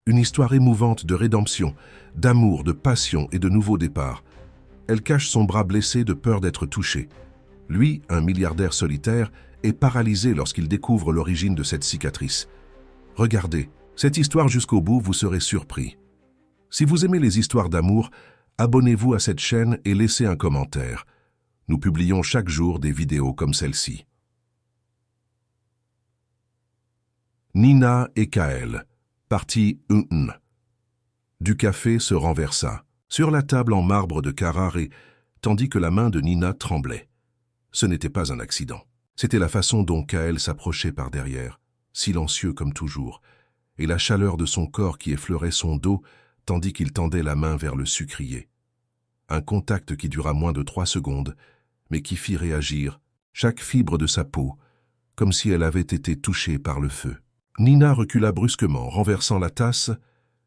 Une histoire émouvante de rédemption, d'amour, de passion et de nouveau départ. Elle cache son bras blessé de peur d'être touché. Lui, un milliardaire solitaire, est paralysé lorsqu'il découvre l'origine de cette cicatrice. Regardez, cette histoire jusqu'au bout, vous serez surpris. Si vous aimez les histoires d'amour, abonnez-vous à cette chaîne et laissez un commentaire. Nous publions chaque jour des vidéos comme celle-ci. Nina et Kael, partie 1. Du café se renversa, sur la table en marbre de Carrare, tandis que la main de Nina tremblait. Ce n'était pas un accident. C'était la façon dont Kael s'approchait par derrière, silencieux comme toujours, et la chaleur de son corps qui effleurait son dos tandis qu'il tendait la main vers le sucrier. Un contact qui dura moins de 3 secondes, mais qui fit réagir chaque fibre de sa peau, comme si elle avait été touchée par le feu. Nina recula brusquement, renversant la tasse,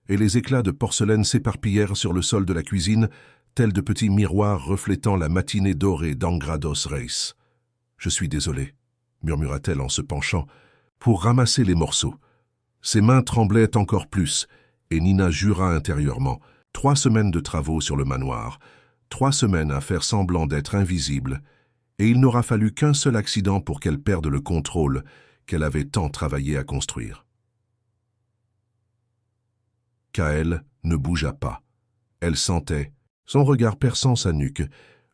et les éclats de porcelaine s'éparpillèrent sur le sol de la cuisine, tels de petits miroirs reflétant la matinée dorée d'Angrados Reis. « Je suis désolée », murmura-t-elle en se penchant, pour ramasser les morceaux. Ses mains tremblaient encore plus, et Nina jura intérieurement 3 semaines de travaux sur le manoir, 3 semaines à faire semblant d'être invisible, et il n'aura fallu qu'un seul accident pour qu'elle perde le contrôle qu'elle avait tant travaillé à construire. Kael ne bougea pas. Elle sentait, son regard perçant sa nuque,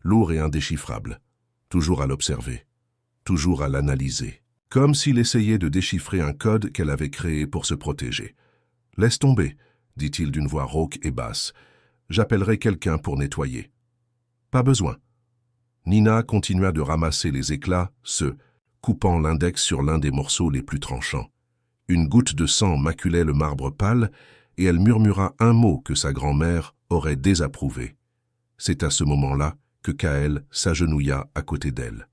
lourd et indéchiffrable, toujours à l'observer, toujours à l'analyser, comme s'il essayait de déchiffrer un code qu'elle avait créé pour se protéger. « Laisse tomber », dit-il d'une voix rauque et basse. « J'appellerai quelqu'un pour nettoyer. »« Pas besoin. » Nina continua de ramasser les éclats, coupant l'index sur l'un des morceaux les plus tranchants. Une goutte de sang maculait le marbre pâle, et elle murmura un mot que sa grand-mère aurait désapprouvé. C'est à ce moment-là que Kael s'agenouilla à côté d'elle.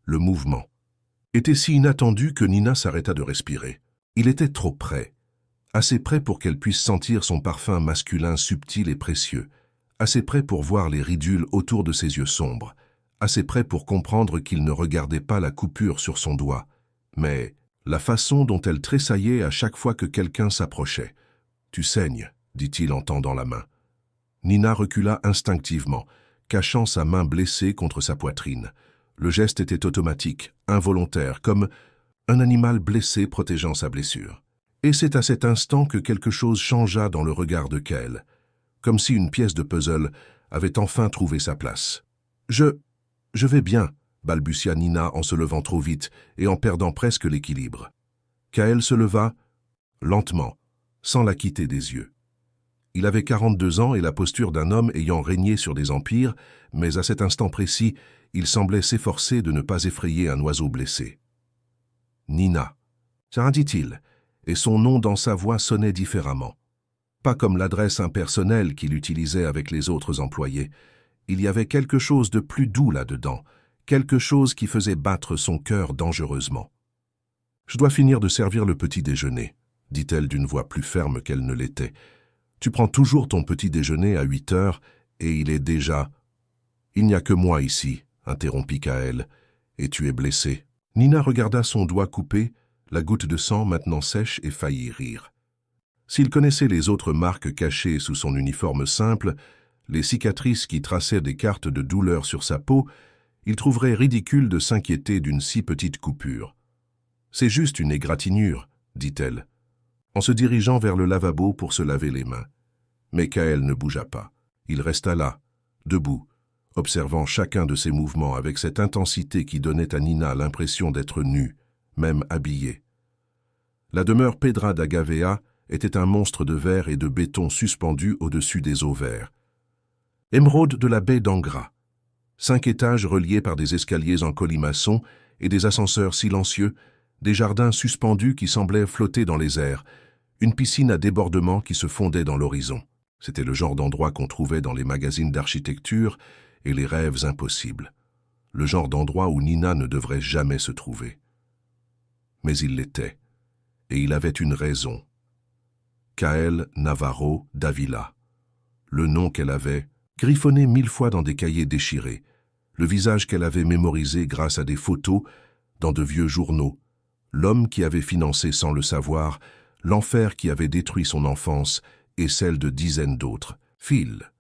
Le mouvement était si inattendu que Nina s'arrêta de respirer. Il était trop près, assez près pour qu'elle puisse sentir son parfum masculin subtil et précieux, assez près pour voir les ridules autour de ses yeux sombres, assez près pour comprendre qu'il ne regardait pas la coupure sur son doigt, mais la façon dont elle tressaillait à chaque fois que quelqu'un s'approchait. « Tu saignes », dit-il en tendant la main. Nina recula instinctivement, cachant sa main blessée contre sa poitrine. Le geste était automatique, involontaire, comme un animal blessé protégeant sa blessure. Et c'est à cet instant que quelque chose changea dans le regard de Kael, comme si une pièce de puzzle avait enfin trouvé sa place. « Je vais bien », balbutia Nina en se levant trop vite et en perdant presque l'équilibre. Kael se leva, lentement, sans la quitter des yeux. Il avait 42 ans et la posture d'un homme ayant régné sur des empires, mais à cet instant précis, il semblait s'efforcer de ne pas effrayer un oiseau blessé. « Nina », dit-il, et son nom dans sa voix sonnait différemment. Pas comme l'adresse impersonnelle qu'il utilisait avec les autres employés. Il y avait quelque chose de plus doux là-dedans, quelque chose qui faisait battre son cœur dangereusement. « Je dois finir de servir le petit déjeuner », dit-elle d'une voix plus ferme qu'elle ne l'était. « Tu prends toujours ton petit déjeuner à 8 heures et il est déjà... »« Il n'y a que moi ici, » interrompit Kael, « et tu es blessé. » Nina regarda son doigt coupé, la goutte de sang maintenant sèche et faillit rire. S'il connaissait les autres marques cachées sous son uniforme simple, les cicatrices qui traçaient des cartes de douleur sur sa peau, il trouverait ridicule de s'inquiéter d'une si petite coupure. « C'est juste une égratignure, » dit-elle, en se dirigeant vers le lavabo pour se laver les mains. Mais Kael ne bougea pas. Il resta là, debout, observant chacun de ses mouvements avec cette intensité qui donnait à Nina l'impression d'être nue, même habillée. La demeure Pedra da Gavea était un monstre de verre et de béton suspendu au-dessus des eaux verts. Émeraude de la baie d'Angra. 5 étages reliés par des escaliers en colimaçon et des ascenseurs silencieux, des jardins suspendus qui semblaient flotter dans les airs, une piscine à débordement qui se fondait dans l'horizon. C'était le genre d'endroit qu'on trouvait dans les magazines d'architecture et les rêves impossibles. Le genre d'endroit où Nina ne devrait jamais se trouver. Mais il l'était, et il avait une raison. Kael Navarro Davila. Le nom qu'elle avait, griffonné 1000 fois dans des cahiers déchirés, le visage qu'elle avait mémorisé grâce à des photos dans de vieux journaux, l'homme qui avait financé sans le savoir l'enfer qui avait détruit son enfance et celle de dizaines d'autres. Phil.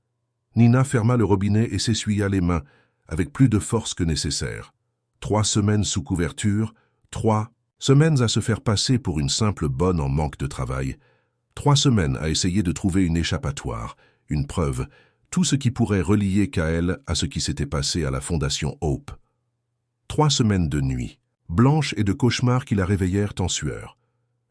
Nina ferma le robinet et s'essuya les mains, avec plus de force que nécessaire. 3 semaines sous couverture, 3 semaines à se faire passer pour une simple bonne en manque de travail, 3 semaines à essayer de trouver une échappatoire, une preuve, tout ce qui pourrait relier Kael à ce qui s'était passé à la Fondation Hope. 3 semaines de nuit, blanches et de cauchemars qui la réveillèrent en sueur.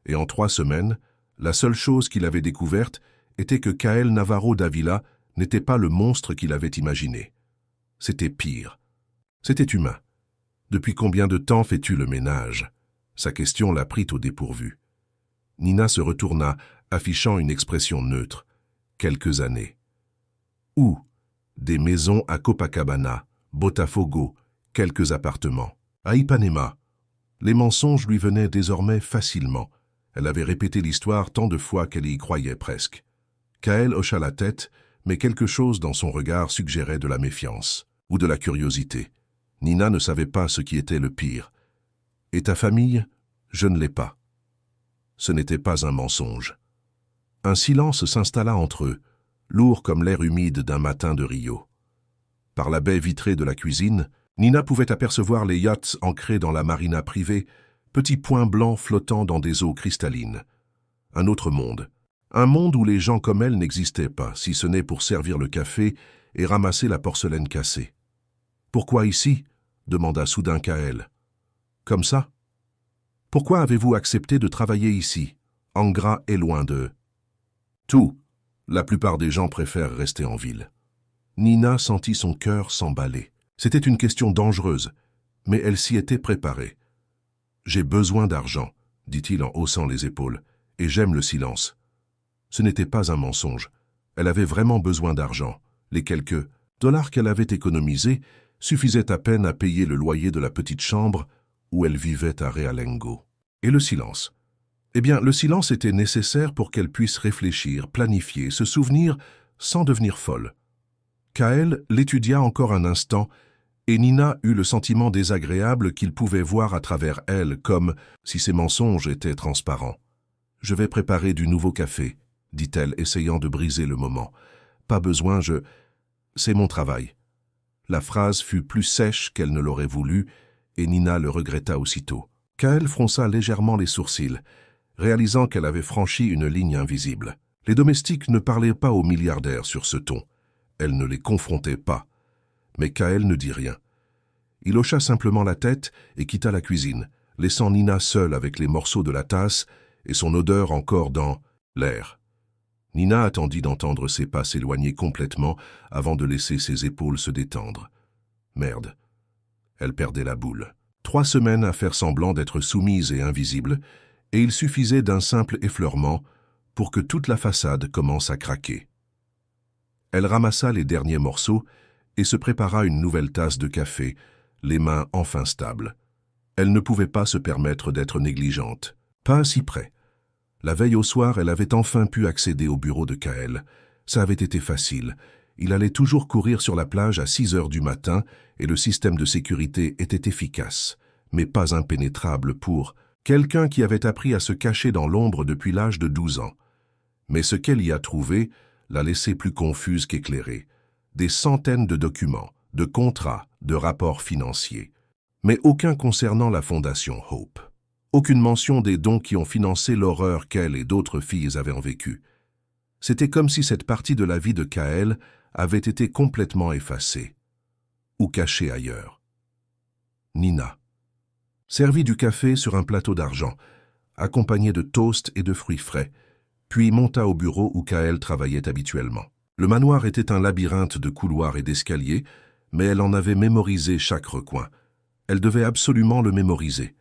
Et en 3 semaines, la seule chose qu'il avait découverte était que Kael Navarro Davila n'était pas le monstre qu'il avait imaginé. C'était pire. C'était humain. Depuis combien de temps fais-tu le ménage? Sa question la prit au dépourvu. Nina se retourna, affichant une expression neutre. Quelques années. Où? Des maisons à Copacabana, Botafogo, quelques appartements. À Ipanema. Les mensonges lui venaient désormais facilement. Elle avait répété l'histoire tant de fois qu'elle y croyait presque. Kael hocha la tête, mais quelque chose dans son regard suggérait de la méfiance, ou de la curiosité. Nina ne savait pas ce qui était le pire. « Et ta famille? Je ne l'ai pas. » Ce n'était pas un mensonge. Un silence s'installa entre eux, lourd comme l'air humide d'un matin de Rio. Par la baie vitrée de la cuisine, Nina pouvait apercevoir les yachts ancrés dans la marina privée, petits points blancs flottant dans des eaux cristallines. Un autre monde. Un monde où les gens comme elle n'existaient pas, si ce n'est pour servir le café et ramasser la porcelaine cassée. « Pourquoi ici ?» demanda soudain Kael. « Comme ça ? Pourquoi avez-vous accepté de travailler ici? Angra est loin de... » Tout. La plupart des gens préfèrent rester en ville. Nina sentit son cœur s'emballer. C'était une question dangereuse, mais elle s'y était préparée. « J'ai besoin d'argent, » dit-il en haussant les épaules, « et j'aime le silence. » Ce n'était pas un mensonge. Elle avait vraiment besoin d'argent. Les quelques dollars qu'elle avait économisés suffisaient à peine à payer le loyer de la petite chambre où elle vivait à Realengo. Et le silence? Eh bien, le silence était nécessaire pour qu'elle puisse réfléchir, planifier, se souvenir sans devenir folle. Kael l'étudia encore un instant et Nina eut le sentiment désagréable qu'il pouvait voir à travers elle, comme si ses mensonges étaient transparents. « Je vais préparer du nouveau café, » dit-elle, essayant de briser le moment. « Pas besoin, c'est mon travail. » La phrase fut plus sèche qu'elle ne l'aurait voulu, et Nina le regretta aussitôt. Kael fronça légèrement les sourcils, réalisant qu'elle avait franchi une ligne invisible. Les domestiques ne parlaient pas aux milliardaires sur ce ton. Elle ne les confrontait pas. Mais Kael ne dit rien. Il hocha simplement la tête et quitta la cuisine, laissant Nina seule avec les morceaux de la tasse et son odeur encore dans l'air. Nina attendit d'entendre ses pas s'éloigner complètement avant de laisser ses épaules se détendre. Merde. Elle perdait la boule. 3 semaines à faire semblant d'être soumise et invisible, et il suffisait d'un simple effleurement pour que toute la façade commence à craquer. Elle ramassa les derniers morceaux et se prépara une nouvelle tasse de café, les mains enfin stables. Elle ne pouvait pas se permettre d'être négligente. Pas à si près. La veille au soir, elle avait enfin pu accéder au bureau de Kael. Ça avait été facile. Il allait toujours courir sur la plage à 6 heures du matin et le système de sécurité était efficace, mais pas impénétrable pour quelqu'un qui avait appris à se cacher dans l'ombre depuis l'âge de 12 ans. Mais ce qu'elle y a trouvé l'a laissée plus confuse qu'éclairée. Des centaines de documents, de contrats, de rapports financiers, mais aucun concernant la Fondation Hope. Aucune mention des dons qui ont financé l'horreur qu'elle et d'autres filles avaient en vécu. C'était comme si cette partie de la vie de Kael avait été complètement effacée, ou cachée ailleurs. Nina servit du café sur un plateau d'argent, accompagné de toast et de fruits frais, puis monta au bureau où Kael travaillait habituellement. Le manoir était un labyrinthe de couloirs et d'escaliers, mais elle en avait mémorisé chaque recoin. Elle devait absolument le mémoriser.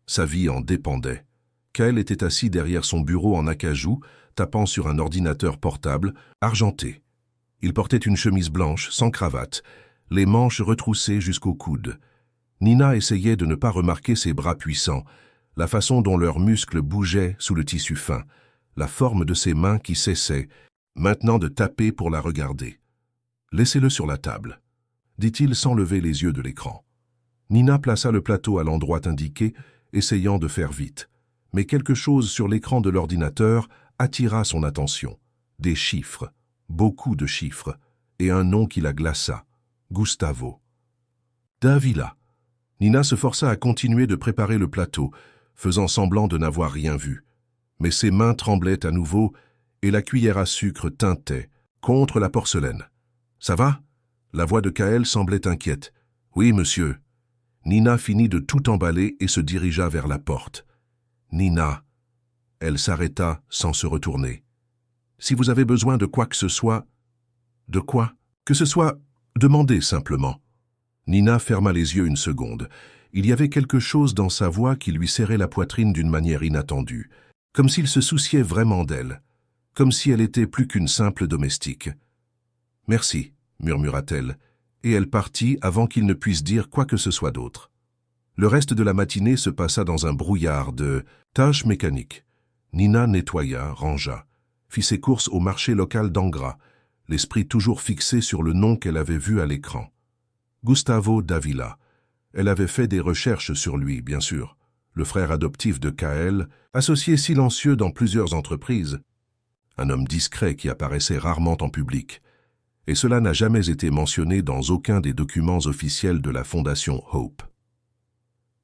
Sa vie en dépendait. Kael était assis derrière son bureau en acajou, tapant sur un ordinateur portable, argenté. Il portait une chemise blanche, sans cravate, les manches retroussées jusqu'au coude. Nina essayait de ne pas remarquer ses bras puissants, la façon dont leurs muscles bougeaient sous le tissu fin, la forme de ses mains qui cessaient, maintenant de taper pour la regarder. « Laissez-le sur la table », dit-il sans lever les yeux de l'écran. Nina plaça le plateau à l'endroit indiqué, essayant de faire vite. mais quelque chose sur l'écran de l'ordinateur attira son attention. Des chiffres, beaucoup de chiffres, et un nom qui la glaça, Gustavo. Davila. Nina se força à continuer de préparer le plateau, faisant semblant de n'avoir rien vu. Mais ses mains tremblaient à nouveau et la cuillère à sucre tintait contre la porcelaine. « Ça va ?» La voix de Kaël semblait inquiète. « Oui, monsieur. » Nina finit de tout emballer et se dirigea vers la porte. « Nina. » Elle s'arrêta sans se retourner. « Si vous avez besoin de quoi que ce soit... » « De quoi ? Que ce soit... Demandez simplement. » Nina ferma les yeux une seconde. Il y avait quelque chose dans sa voix qui lui serrait la poitrine d'une manière inattendue, comme s'il se souciait vraiment d'elle, comme si elle était plus qu'une simple domestique. « Merci, » murmura-t-elle, et elle partit avant qu'il ne puisse dire quoi que ce soit d'autre. Le reste de la matinée se passa dans un brouillard de tâches mécaniques. Nina nettoya, rangea, fit ses courses au marché local d'Angra, l'esprit toujours fixé sur le nom qu'elle avait vu à l'écran. Gustavo Davila. Elle avait fait des recherches sur lui, bien sûr. Le frère adoptif de Kaël, associé silencieux dans plusieurs entreprises. Un homme discret qui apparaissait rarement en public. Et cela n'a jamais été mentionné dans aucun des documents officiels de la Fondation Hope.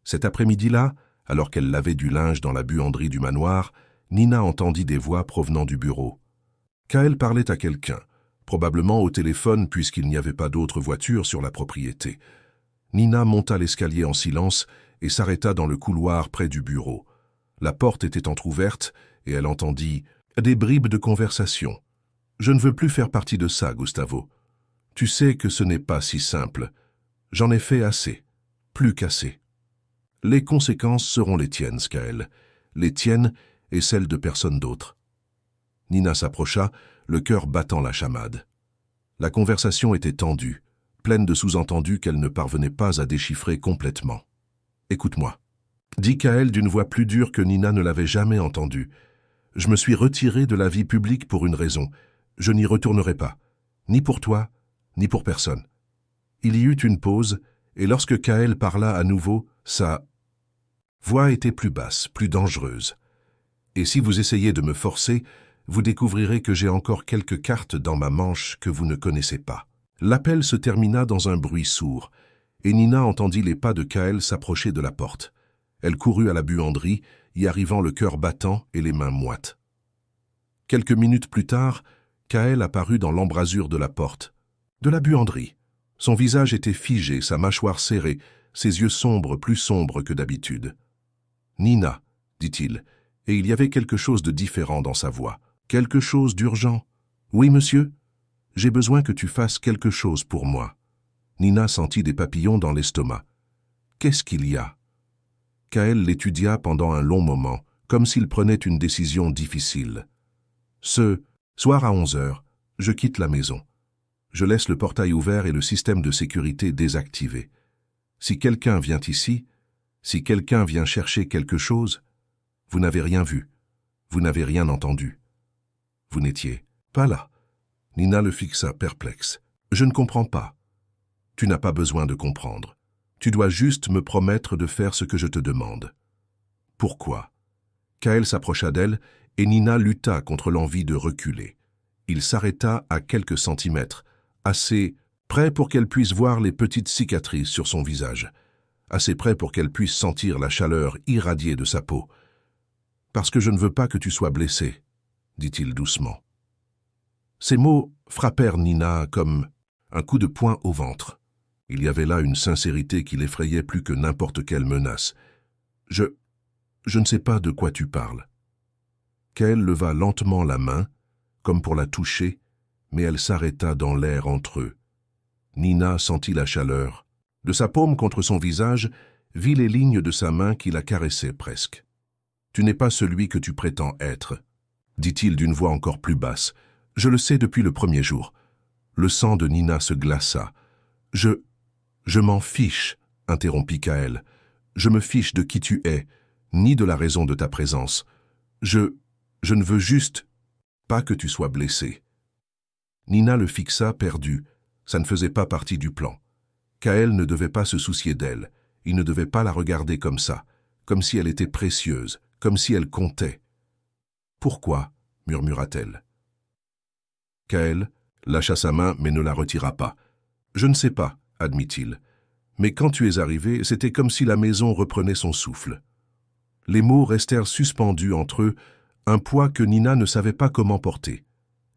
Cet après-midi-là, alors qu'elle lavait du linge dans la buanderie du manoir, Nina entendit des voix provenant du bureau. Kaël parlait à quelqu'un, probablement au téléphone puisqu'il n'y avait pas d'autre voiture sur la propriété. Nina monta l'escalier en silence et s'arrêta dans le couloir près du bureau. La porte était entr'ouverte et elle entendit des bribes de conversation. « Je ne veux plus faire partie de ça, Gustavo. Tu sais que ce n'est pas si simple. J'en ai fait assez, plus qu'assez. Les conséquences seront les tiennes, Kaël, les tiennes et celles de personne d'autre. » Nina s'approcha, le cœur battant la chamade. La conversation était tendue, pleine de sous-entendus qu'elle ne parvenait pas à déchiffrer complètement. « Écoute-moi, » dit Kaël d'une voix plus dure que Nina ne l'avait jamais entendue. « Je me suis retiré de la vie publique pour une raison. Je n'y retournerai pas, ni pour toi, ni pour personne. » Il y eut une pause, et lorsque Kaël parla à nouveau, sa voix était plus basse, plus dangereuse. « Et si vous essayez de me forcer, vous découvrirez que j'ai encore quelques cartes dans ma manche que vous ne connaissez pas. » L'appel se termina dans un bruit sourd, et Nina entendit les pas de Kaël s'approcher de la porte. Elle courut à la buanderie, y arrivant le cœur battant et les mains moites. Quelques minutes plus tard, Kaël apparut dans l'embrasure de la porte, de la buanderie. Son visage était figé, sa mâchoire serrée, ses yeux sombres, plus sombres que d'habitude. « Nina, » dit-il, et il y avait quelque chose de différent dans sa voix. « Quelque chose d'urgent. »« Oui, monsieur. J'ai besoin que tu fasses quelque chose pour moi. » Nina sentit des papillons dans l'estomac. « Qu'est-ce qu'il y a ?» Kaël l'étudia pendant un long moment, comme s'il prenait une décision difficile. « Ce soir à 11h, je quitte la maison. Je laisse le portail ouvert et le système de sécurité désactivé. Si quelqu'un vient ici, si quelqu'un vient chercher quelque chose, vous n'avez rien vu, vous n'avez rien entendu. Vous n'étiez pas là. » Nina le fixa perplexe. « Je ne comprends pas. » »« Tu n'as pas besoin de comprendre. Tu dois juste me promettre de faire ce que je te demande. » »« Pourquoi ?» Kaël s'approcha d'elle et Nina lutta contre l'envie de reculer. Il s'arrêta à quelques centimètres, assez près pour qu'elle puisse voir les petites cicatrices sur son visage, assez près pour qu'elle puisse sentir la chaleur irradier de sa peau. « Parce que je ne veux pas que tu sois blessée, » dit-il doucement. Ces mots frappèrent Nina comme un coup de poing au ventre. Il y avait là une sincérité qui l'effrayait plus que n'importe quelle menace. « Je ne sais pas de quoi tu parles. » Kaël leva lentement la main, comme pour la toucher, mais elle s'arrêta dans l'air entre eux. Nina sentit la chaleur. De sa paume contre son visage, vit les lignes de sa main qui la caressaient presque. « Tu n'es pas celui que tu prétends être, » dit-il d'une voix encore plus basse. « Je le sais depuis le premier jour. » Le sang de Nina se glaça. « Je m'en fiche, » interrompit Kaël. « Je me fiche de qui tu es, ni de la raison de ta présence. Je ne veux juste pas que tu sois blessé. » Nina le fixa, perdue. Ça ne faisait pas partie du plan. Kaël ne devait pas se soucier d'elle. Il ne devait pas la regarder comme ça, comme si elle était précieuse, comme si elle comptait. « Pourquoi ?» murmura-t-elle. Kaël lâcha sa main mais ne la retira pas. « Je ne sais pas, » admit-il. « Mais quand tu es arrivé, c'était comme si la maison reprenait son souffle. » Les mots restèrent suspendus entre eux, un poids que Nina ne savait pas comment porter.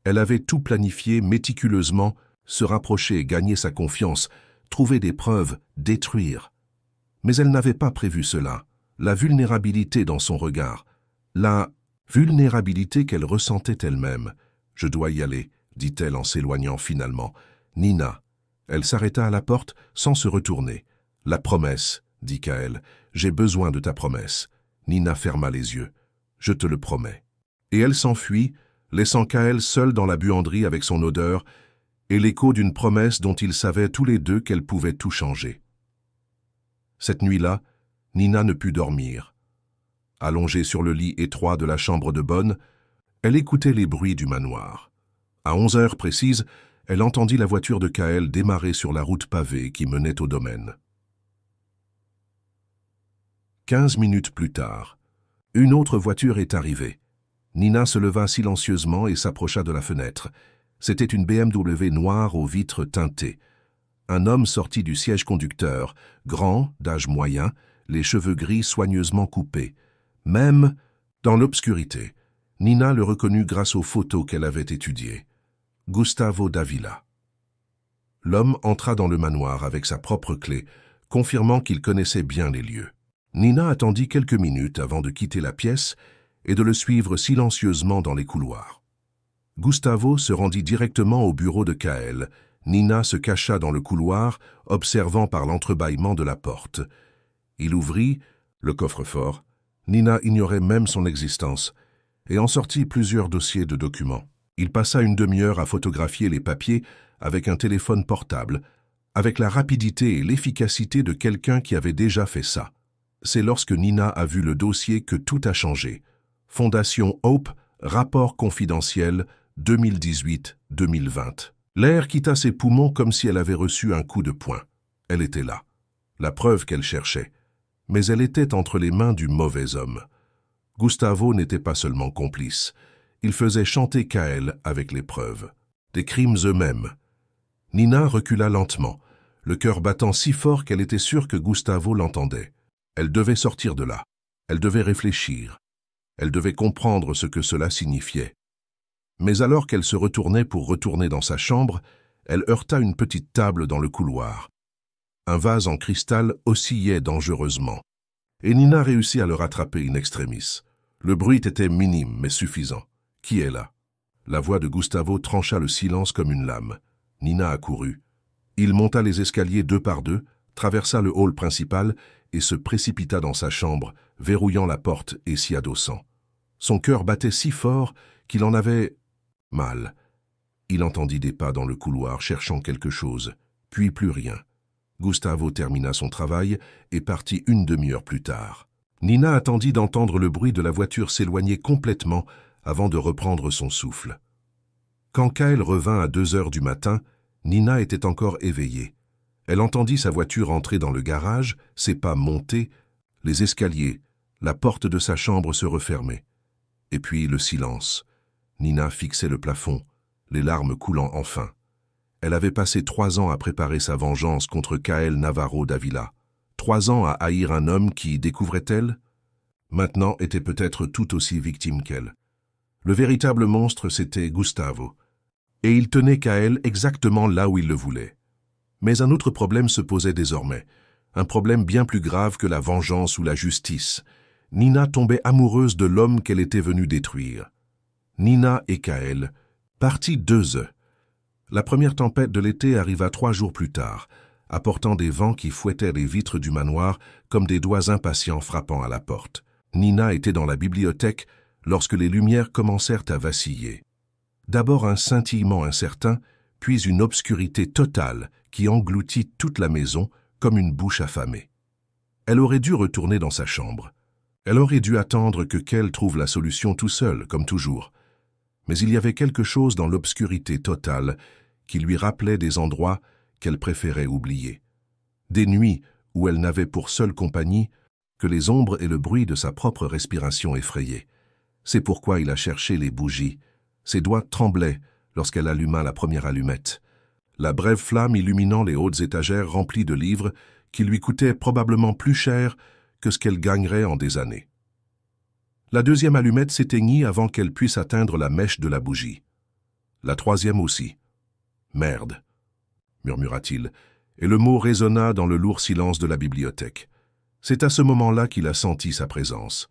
Elle avait tout planifié méticuleusement, se rapprocher, gagner sa confiance, trouver des preuves, détruire. Mais elle n'avait pas prévu cela, la vulnérabilité dans son regard, la vulnérabilité qu'elle ressentait elle-même. « Je dois y aller », dit-elle en s'éloignant finalement. « Nina ». Elle s'arrêta à la porte sans se retourner. « La promesse », dit Kaël. « J'ai besoin de ta promesse. » Nina ferma les yeux. « Je te le promets. » Et elle s'enfuit, laissant Kaël seul dans la buanderie avec son odeur et l'écho d'une promesse dont ils savaient tous les deux qu'elle pouvait tout changer. Cette nuit-là, Nina ne put dormir. Allongée sur le lit étroit de la chambre de bonne, elle écoutait les bruits du manoir. À 11 heures précises, elle entendit la voiture de Kaël démarrer sur la route pavée qui menait au domaine. 15 minutes plus tard, une autre voiture est arrivée. Nina se leva silencieusement et s'approcha de la fenêtre. C'était une BMW noire aux vitres teintées. Un homme sortit du siège conducteur, grand, d'âge moyen, les cheveux gris soigneusement coupés. Même dans l'obscurité, Nina le reconnut grâce aux photos qu'elle avait étudiées. Gustavo Davila. L'homme entra dans le manoir avec sa propre clé, confirmant qu'il connaissait bien les lieux. Nina attendit quelques minutes avant de quitter la pièce et de le suivre silencieusement dans les couloirs. Gustavo se rendit directement au bureau de Kaël. Nina se cacha dans le couloir, observant par l'entrebâillement de la porte. Il ouvrit le coffre-fort. Nina ignorait même son existence et en sortit plusieurs dossiers de documents. Il passa une demi-heure à photographier les papiers avec un téléphone portable, avec la rapidité et l'efficacité de quelqu'un qui avait déjà fait ça. C'est lorsque Nina a vu le dossier que tout a changé. Fondation Hope, rapport confidentiel 2018-2020. L'air quitta ses poumons comme si elle avait reçu un coup de poing. Elle était là, la preuve qu'elle cherchait. Mais elle était entre les mains du mauvais homme. Gustavo n'était pas seulement complice. Il faisait chanter Kaël avec les preuves. Des crimes eux-mêmes. Nina recula lentement, le cœur battant si fort qu'elle était sûre que Gustavo l'entendait. Elle devait sortir de là. Elle devait réfléchir. Elle devait comprendre ce que cela signifiait. Mais alors qu'elle se retournait pour retourner dans sa chambre, elle heurta une petite table dans le couloir. Un vase en cristal oscillait dangereusement. Et Nina réussit à le rattraper in extremis. Le bruit était minime mais suffisant. « Qui est là ?» La voix de Gustavo trancha le silence comme une lame. Nina accourut. Il monta les escaliers deux par deux, traversa le hall principal et se précipita dans sa chambre, verrouillant la porte et s'y adossant. Son cœur battait si fort qu'il en avait mal. Il entendit des pas dans le couloir cherchant quelque chose, puis plus rien. Gustavo termina son travail et partit une demi-heure plus tard. Nina attendit d'entendre le bruit de la voiture s'éloigner complètement avant de reprendre son souffle. Quand Kaël revint à 2 heures du matin, Nina était encore éveillée. Elle entendit sa voiture entrer dans le garage, ses pas monter, les escaliers, la porte de sa chambre se refermer. Et puis le silence. Nina fixait le plafond, les larmes coulant enfin. Elle avait passé 3 ans à préparer sa vengeance contre Kaël Navarro Davila. 3 ans à haïr un homme qui, découvrait-elle, maintenant était peut-être tout aussi victime qu'elle. Le véritable monstre, c'était Gustavo. Et il tenait Kaël exactement là où il le voulait. Mais un autre problème se posait désormais. Un problème bien plus grave que la vengeance ou la justice. Nina tombait amoureuse de l'homme qu'elle était venue détruire. Nina et Kaël, partis 2 œufs. La première tempête de l'été arriva 3 jours plus tard, apportant des vents qui fouettaient les vitres du manoir comme des doigts impatients frappant à la porte. Nina était dans la bibliothèque lorsque les lumières commencèrent à vaciller. D'abord un scintillement incertain, puis une obscurité totale qui engloutit toute la maison comme une bouche affamée. Elle aurait dû retourner dans sa chambre. Elle aurait dû attendre que Kaël trouve la solution tout seul, comme toujours. Mais il y avait quelque chose dans l'obscurité totale qui lui rappelait des endroits qu'elle préférait oublier. Des nuits où elle n'avait pour seule compagnie que les ombres et le bruit de sa propre respiration effrayaient. C'est pourquoi il a cherché les bougies. Ses doigts tremblaient lorsqu'elle alluma la première allumette. La brève flamme illuminant les hautes étagères remplies de livres qui lui coûtaient probablement plus cher que ce qu'elle gagnerait en des années. La deuxième allumette s'éteignit avant qu'elle puisse atteindre la mèche de la bougie. La troisième aussi. « Merde !» murmura-t-il, et le mot résonna dans le lourd silence de la bibliothèque. C'est à ce moment-là qu'il a senti sa présence.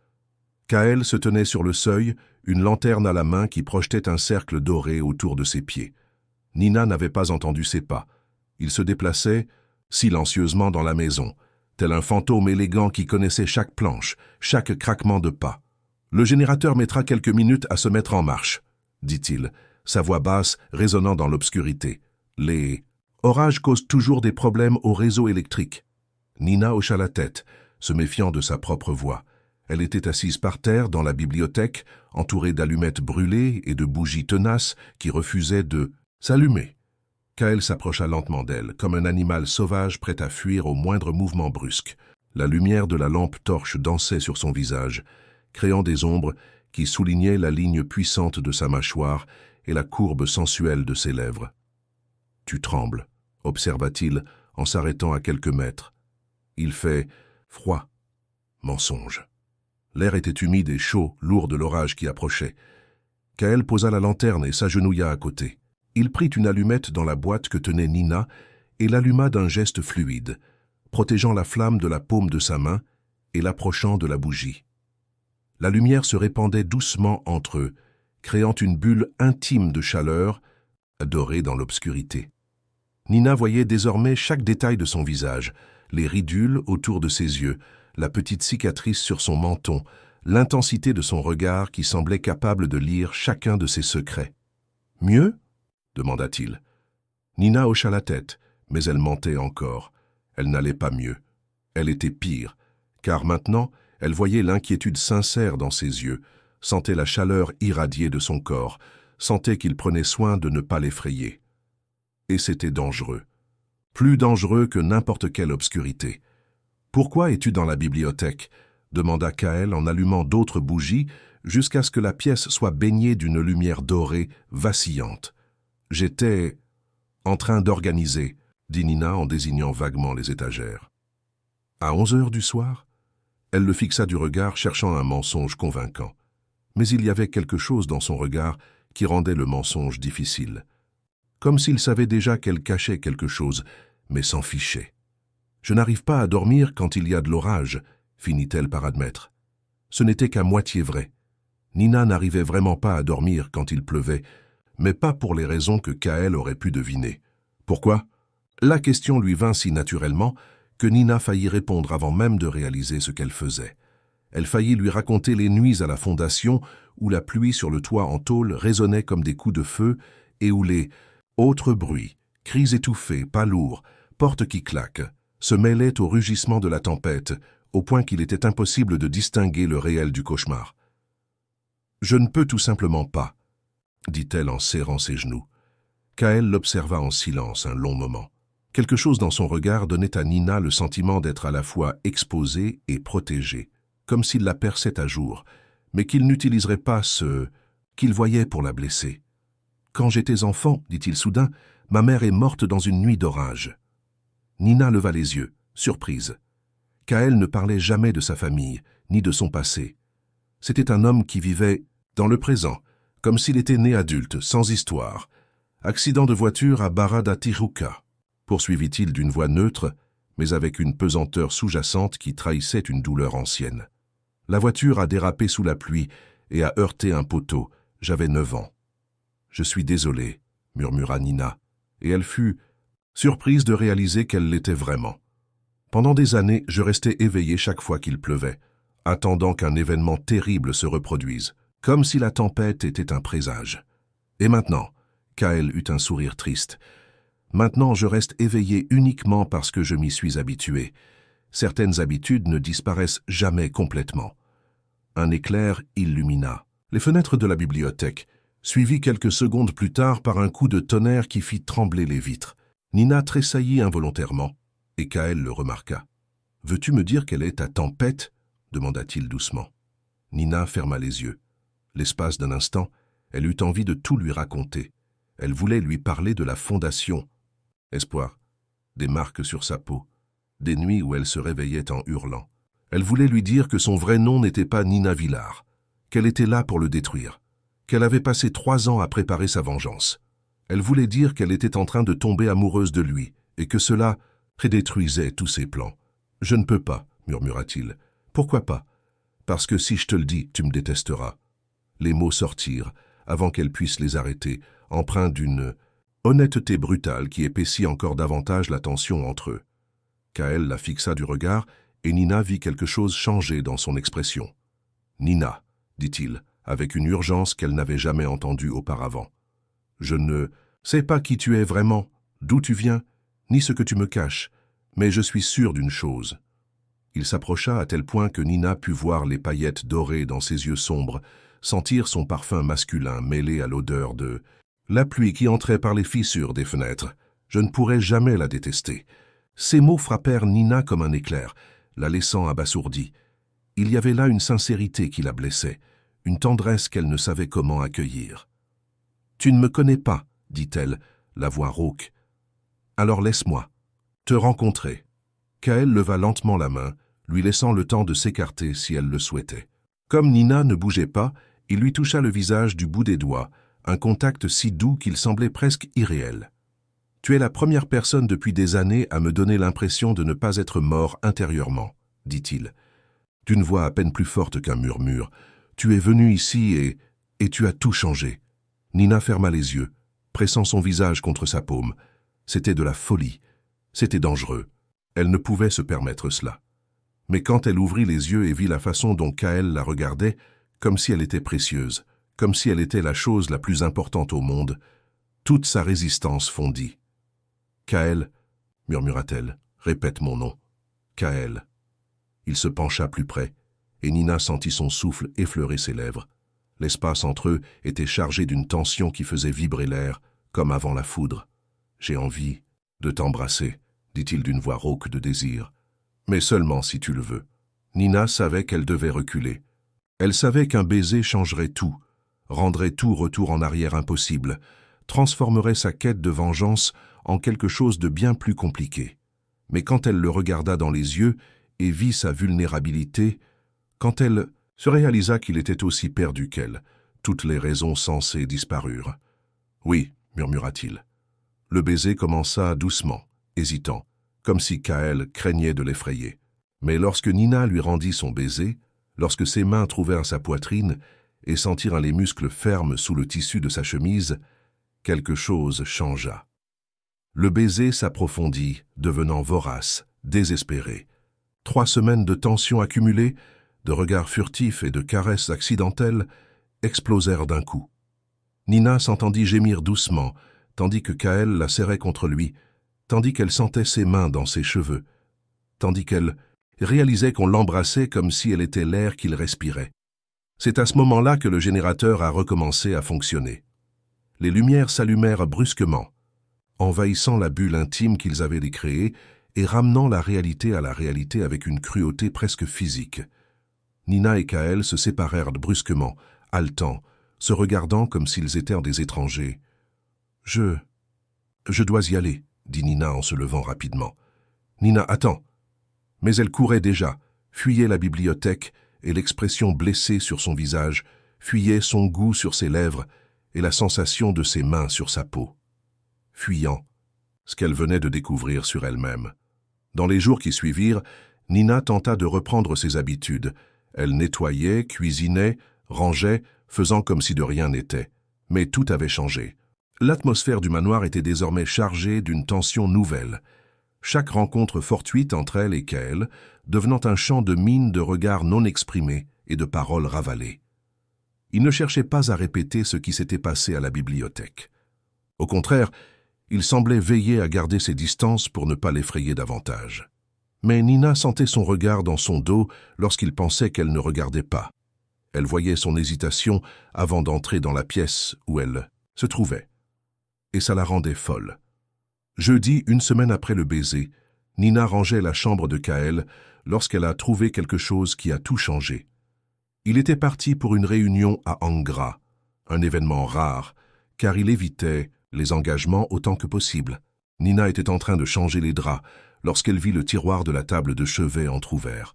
Kaël se tenait sur le seuil, une lanterne à la main qui projetait un cercle doré autour de ses pieds. Nina n'avait pas entendu ses pas. Il se déplaçait silencieusement dans la maison, tel un fantôme élégant qui connaissait chaque planche, chaque craquement de pas. « Le générateur mettra quelques minutes à se mettre en marche, » dit-il, sa voix basse résonnant dans l'obscurité. « Les orages causent toujours des problèmes au réseau électrique. » Nina hocha la tête, se méfiant de sa propre voix. Elle était assise par terre dans la bibliothèque, entourée d'allumettes brûlées et de bougies tenaces qui refusaient de s'allumer. Kaël s'approcha lentement d'elle, comme un animal sauvage prêt à fuir au moindre mouvement brusque. La lumière de la lampe torche dansait sur son visage, créant des ombres qui soulignaient la ligne puissante de sa mâchoire et la courbe sensuelle de ses lèvres. « Tu trembles », observa-t-il en s'arrêtant à quelques mètres. « Il fait froid. » Mensonge. L'air était humide et chaud, lourd de l'orage qui approchait. Kaël posa la lanterne et s'agenouilla à côté. Il prit une allumette dans la boîte que tenait Nina et l'alluma d'un geste fluide, protégeant la flamme de la paume de sa main et l'approchant de la bougie. La lumière se répandait doucement entre eux, créant une bulle intime de chaleur, dorée dans l'obscurité. Nina voyait désormais chaque détail de son visage, les ridules autour de ses yeux, la petite cicatrice sur son menton, l'intensité de son regard qui semblait capable de lire chacun de ses secrets. « Mieux ?» demanda-t-il. Nina hocha la tête, mais elle mentait encore. Elle n'allait pas mieux. Elle était pire, car maintenant, elle voyait l'inquiétude sincère dans ses yeux, sentait la chaleur irradiée de son corps, sentait qu'il prenait soin de ne pas l'effrayer. Et c'était dangereux. Plus dangereux que n'importe quelle obscurité. « Pourquoi es-tu dans la bibliothèque ?» demanda Kaël en allumant d'autres bougies jusqu'à ce que la pièce soit baignée d'une lumière dorée, vacillante. « J'étais en train d'organiser, » dit Nina en désignant vaguement les étagères. « À 11 heures du soir ?» Elle le fixa du regard, cherchant un mensonge convaincant. Mais il y avait quelque chose dans son regard qui rendait le mensonge difficile. Comme s'il savait déjà qu'elle cachait quelque chose, mais s'en fichait. « Je n'arrive pas à dormir quand il y a de l'orage, » finit-elle par admettre. Ce n'était qu'à moitié vrai. Nina n'arrivait vraiment pas à dormir quand il pleuvait, mais pas pour les raisons que Kaël aurait pu deviner. Pourquoi? La question lui vint si naturellement que Nina faillit répondre avant même de réaliser ce qu'elle faisait. Elle faillit lui raconter les nuits à la fondation où la pluie sur le toit en tôle résonnait comme des coups de feu et où les autres bruits, cris étouffés, pas lourds, portes qui claquent, se mêlaient au rugissement de la tempête, au point qu'il était impossible de distinguer le réel du cauchemar. « Je ne peux tout simplement pas, » dit-elle en serrant ses genoux. Kaël l'observa en silence un long moment. Quelque chose dans son regard donnait à Nina le sentiment d'être à la fois exposée et protégée, comme s'il la perçait à jour, mais qu'il n'utiliserait pas ce qu'il voyait pour la blesser. « Quand j'étais enfant, dit-il soudain, ma mère est morte dans une nuit d'orage. » Nina leva les yeux, surprise. Kaël ne parlait jamais de sa famille, ni de son passé. C'était un homme qui vivait dans le présent, comme s'il était né adulte, sans histoire. Accident de voiture à Barra Tijuca, poursuivit-il d'une voix neutre, mais avec une pesanteur sous-jacente qui trahissait une douleur ancienne. La voiture a dérapé sous la pluie et a heurté un poteau. J'avais 9 ans. « Je suis désolée, » murmura Nina, et elle fut surprise de réaliser qu'elle l'était vraiment. Pendant des années, je restais éveillée chaque fois qu'il pleuvait, attendant qu'un événement terrible se reproduise, comme si la tempête était un présage. Et maintenant, Kaël eut un sourire triste. Maintenant, je reste éveillée uniquement parce que je m'y suis habituée. Certaines habitudes ne disparaissent jamais complètement. Un éclair illumina les fenêtres de la bibliothèque, suivi quelques secondes plus tard par un coup de tonnerre qui fit trembler les vitres. Nina tressaillit involontairement, et Kaël le remarqua. « Veux-tu me dire quelle est ta tempête ?» demanda-t-il doucement. Nina ferma les yeux. L'espace d'un instant, elle eut envie de tout lui raconter. Elle voulait lui parler de la fondation. Espoir, des marques sur sa peau, des nuits où elle se réveillait en hurlant. Elle voulait lui dire que son vrai nom n'était pas Nina Villard, qu'elle était là pour le détruire, qu'elle avait passé 3 ans à préparer sa vengeance. Elle voulait dire qu'elle était en train de tomber amoureuse de lui, et que cela détruisait tous ses plans. « Je ne peux pas, murmura-t-il. « Pourquoi pas? Parce que si je te le dis, tu me détesteras. » Les mots sortirent, avant qu'elle puisse les arrêter, empreints d'une honnêteté brutale qui épaissit encore davantage la tension entre eux. Kael la fixa du regard, et Nina vit quelque chose changer dans son expression. « Nina, dit-il, avec une urgence qu'elle n'avait jamais entendue auparavant. Je ne sais pas qui tu es vraiment, d'où tu viens, ni ce que tu me caches, mais je suis sûr d'une chose. » Il s'approcha à tel point que Nina put voir les paillettes dorées dans ses yeux sombres, sentir son parfum masculin mêlé à l'odeur de la pluie qui entrait par les fissures des fenêtres. Je ne pourrais jamais la détester. Ces mots frappèrent Nina comme un éclair, la laissant abasourdie. Il y avait là une sincérité qui la blessait, une tendresse qu'elle ne savait comment accueillir. « Tu ne me connais pas, dit-elle, la voix rauque. Alors laisse-moi te rencontrer. » Kael leva lentement la main, lui laissant le temps de s'écarter si elle le souhaitait. Comme Nina ne bougeait pas, il lui toucha le visage du bout des doigts, un contact si doux qu'il semblait presque irréel. « Tu es la première personne depuis des années à me donner l'impression de ne pas être mort intérieurement, » dit-il, d'une voix à peine plus forte qu'un murmure. « Tu es venu ici et tu as tout changé. » Nina ferma les yeux, pressant son visage contre sa paume. C'était de la folie. C'était dangereux. Elle ne pouvait se permettre cela. Mais quand elle ouvrit les yeux et vit la façon dont Kael la regardait, comme si elle était précieuse, comme si elle était la chose la plus importante au monde, toute sa résistance fondit. « Kael, murmura-t-elle, répète mon nom. Kael. » Il se pencha plus près, et Nina sentit son souffle effleurer ses lèvres. L'espace entre eux était chargé d'une tension qui faisait vibrer l'air, comme avant la foudre. « J'ai envie de t'embrasser, » dit-il d'une voix rauque de désir. « Mais seulement si tu le veux. » Nina savait qu'elle devait reculer. Elle savait qu'un baiser changerait tout, rendrait tout retour en arrière impossible, transformerait sa quête de vengeance en quelque chose de bien plus compliqué. Mais quand elle le regarda dans les yeux et vit sa vulnérabilité, quand elle se réalisa qu'il était aussi perdu qu'elle, toutes les raisons sensées disparurent. « Oui, murmura-t-il. » Le baiser commença doucement, hésitant, comme si Kael craignait de l'effrayer. Mais lorsque Nina lui rendit son baiser, lorsque ses mains trouvèrent sa poitrine et sentirent les muscles fermes sous le tissu de sa chemise, quelque chose changea. Le baiser s'approfondit, devenant vorace, désespéré. 3 semaines de tension accumulée, de regards furtifs et de caresses accidentelles, explosèrent d'un coup. Nina s'entendit gémir doucement, tandis que Kael la serrait contre lui, tandis qu'elle sentait ses mains dans ses cheveux, tandis qu'elle réalisait qu'on l'embrassait comme si elle était l'air qu'il respirait. C'est à ce moment-là que le générateur a recommencé à fonctionner. Les lumières s'allumèrent brusquement, envahissant la bulle intime qu'ils avaient créée et ramenant la réalité à la réalité avec une cruauté presque physique. Nina et Kael se séparèrent brusquement, haletants, se regardant comme s'ils étaient des étrangers. « Je dois y aller, » dit Nina en se levant rapidement. « Nina, attends !» Mais elle courait déjà, fuyait la bibliothèque et l'expression blessée sur son visage, fuyait son goût sur ses lèvres et la sensation de ses mains sur sa peau. Fuyant, ce qu'elle venait de découvrir sur elle-même. Dans les jours qui suivirent, Nina tenta de reprendre ses habitudes. Elle nettoyait, cuisinait, rangeait, faisant comme si de rien n'était. Mais tout avait changé. L'atmosphère du manoir était désormais chargée d'une tension nouvelle. Chaque rencontre fortuite entre elle et Kael devenant un champ de mines de regards non exprimés et de paroles ravalées. Il ne cherchait pas à répéter ce qui s'était passé à la bibliothèque. Au contraire, il semblait veiller à garder ses distances pour ne pas l'effrayer davantage. Mais Nina sentait son regard dans son dos lorsqu'il pensait qu'elle ne regardait pas. Elle voyait son hésitation avant d'entrer dans la pièce où elle se trouvait. Et ça la rendait folle. Jeudi, 1 semaine après le baiser, Nina rangeait la chambre de Kaël lorsqu'elle a trouvé quelque chose qui a tout changé. Il était parti pour une réunion à Angra, un événement rare, car il évitait les engagements autant que possible. Nina était en train de changer les draps lorsqu'elle vit le tiroir de la table de chevet entrouvert.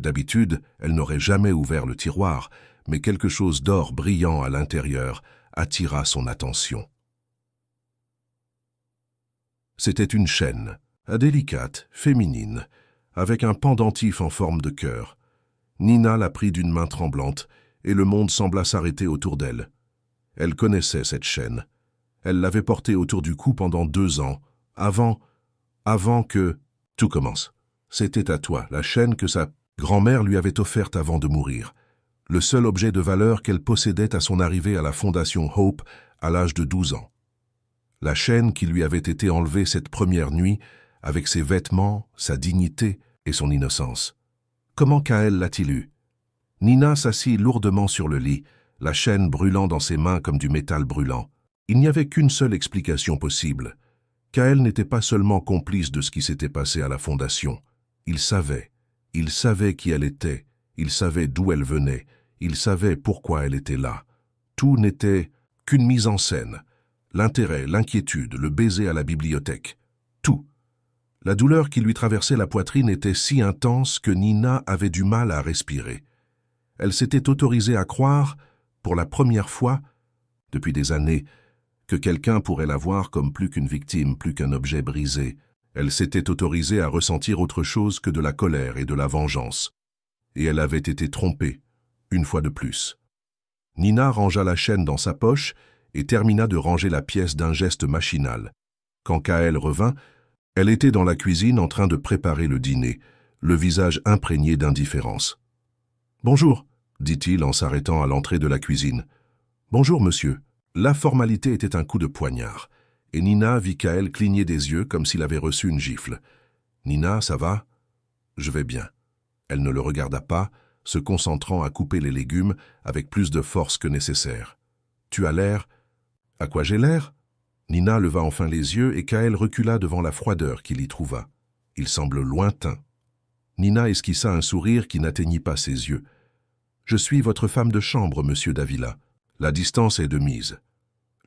D'habitude, elle n'aurait jamais ouvert le tiroir, mais quelque chose d'or brillant à l'intérieur attira son attention. C'était une chaîne, délicate, féminine, avec un pendentif en forme de cœur. Nina la prit d'une main tremblante, et le monde sembla s'arrêter autour d'elle. Elle connaissait cette chaîne. Elle l'avait portée autour du cou pendant 2 ans, avant que tout commence. C'était à toi, la chaîne que sa grand-mère lui avait offerte avant de mourir. Le seul objet de valeur qu'elle possédait à son arrivée à la Fondation Hope à l'âge de 12 ans. La chaîne qui lui avait été enlevée cette première nuit, avec ses vêtements, sa dignité et son innocence. Comment Kaël l'a-t-il eue? Nina s'assit lourdement sur le lit, la chaîne brûlant dans ses mains comme du métal brûlant. Il n'y avait qu'une seule explication possible. Kaël n'était pas seulement complice de ce qui s'était passé à la Fondation. Il savait qui elle était, il savait d'où elle venait, il savait pourquoi elle était là. Tout n'était qu'une mise en scène. L'intérêt, l'inquiétude, le baiser à la bibliothèque. Tout. La douleur qui lui traversait la poitrine était si intense que Nina avait du mal à respirer. Elle s'était autorisée à croire, pour la première fois, depuis des années, que quelqu'un pourrait la voir comme plus qu'une victime, plus qu'un objet brisé. Elle s'était autorisée à ressentir autre chose que de la colère et de la vengeance. Et elle avait été trompée, une fois de plus. Nina rangea la chaîne dans sa poche et termina de ranger la pièce d'un geste machinal. Quand Kaël revint, elle était dans la cuisine en train de préparer le dîner, le visage imprégné d'indifférence. « Bonjour », dit-il en s'arrêtant à l'entrée de la cuisine. « Bonjour, monsieur. » La formalité était un coup de poignard, et Nina vit Kaël cligner des yeux comme s'il avait reçu une gifle. « Nina, ça va ? » ?»« Je vais bien. » Elle ne le regarda pas, se concentrant à couper les légumes avec plus de force que nécessaire. « Tu as l'air… » »« À quoi j'ai l'air ?» Nina leva enfin les yeux et Kaël recula devant la froideur qu'il y trouva. Il semble lointain. Nina esquissa un sourire qui n'atteignit pas ses yeux. « Je suis votre femme de chambre, monsieur Davila. La distance est de mise. »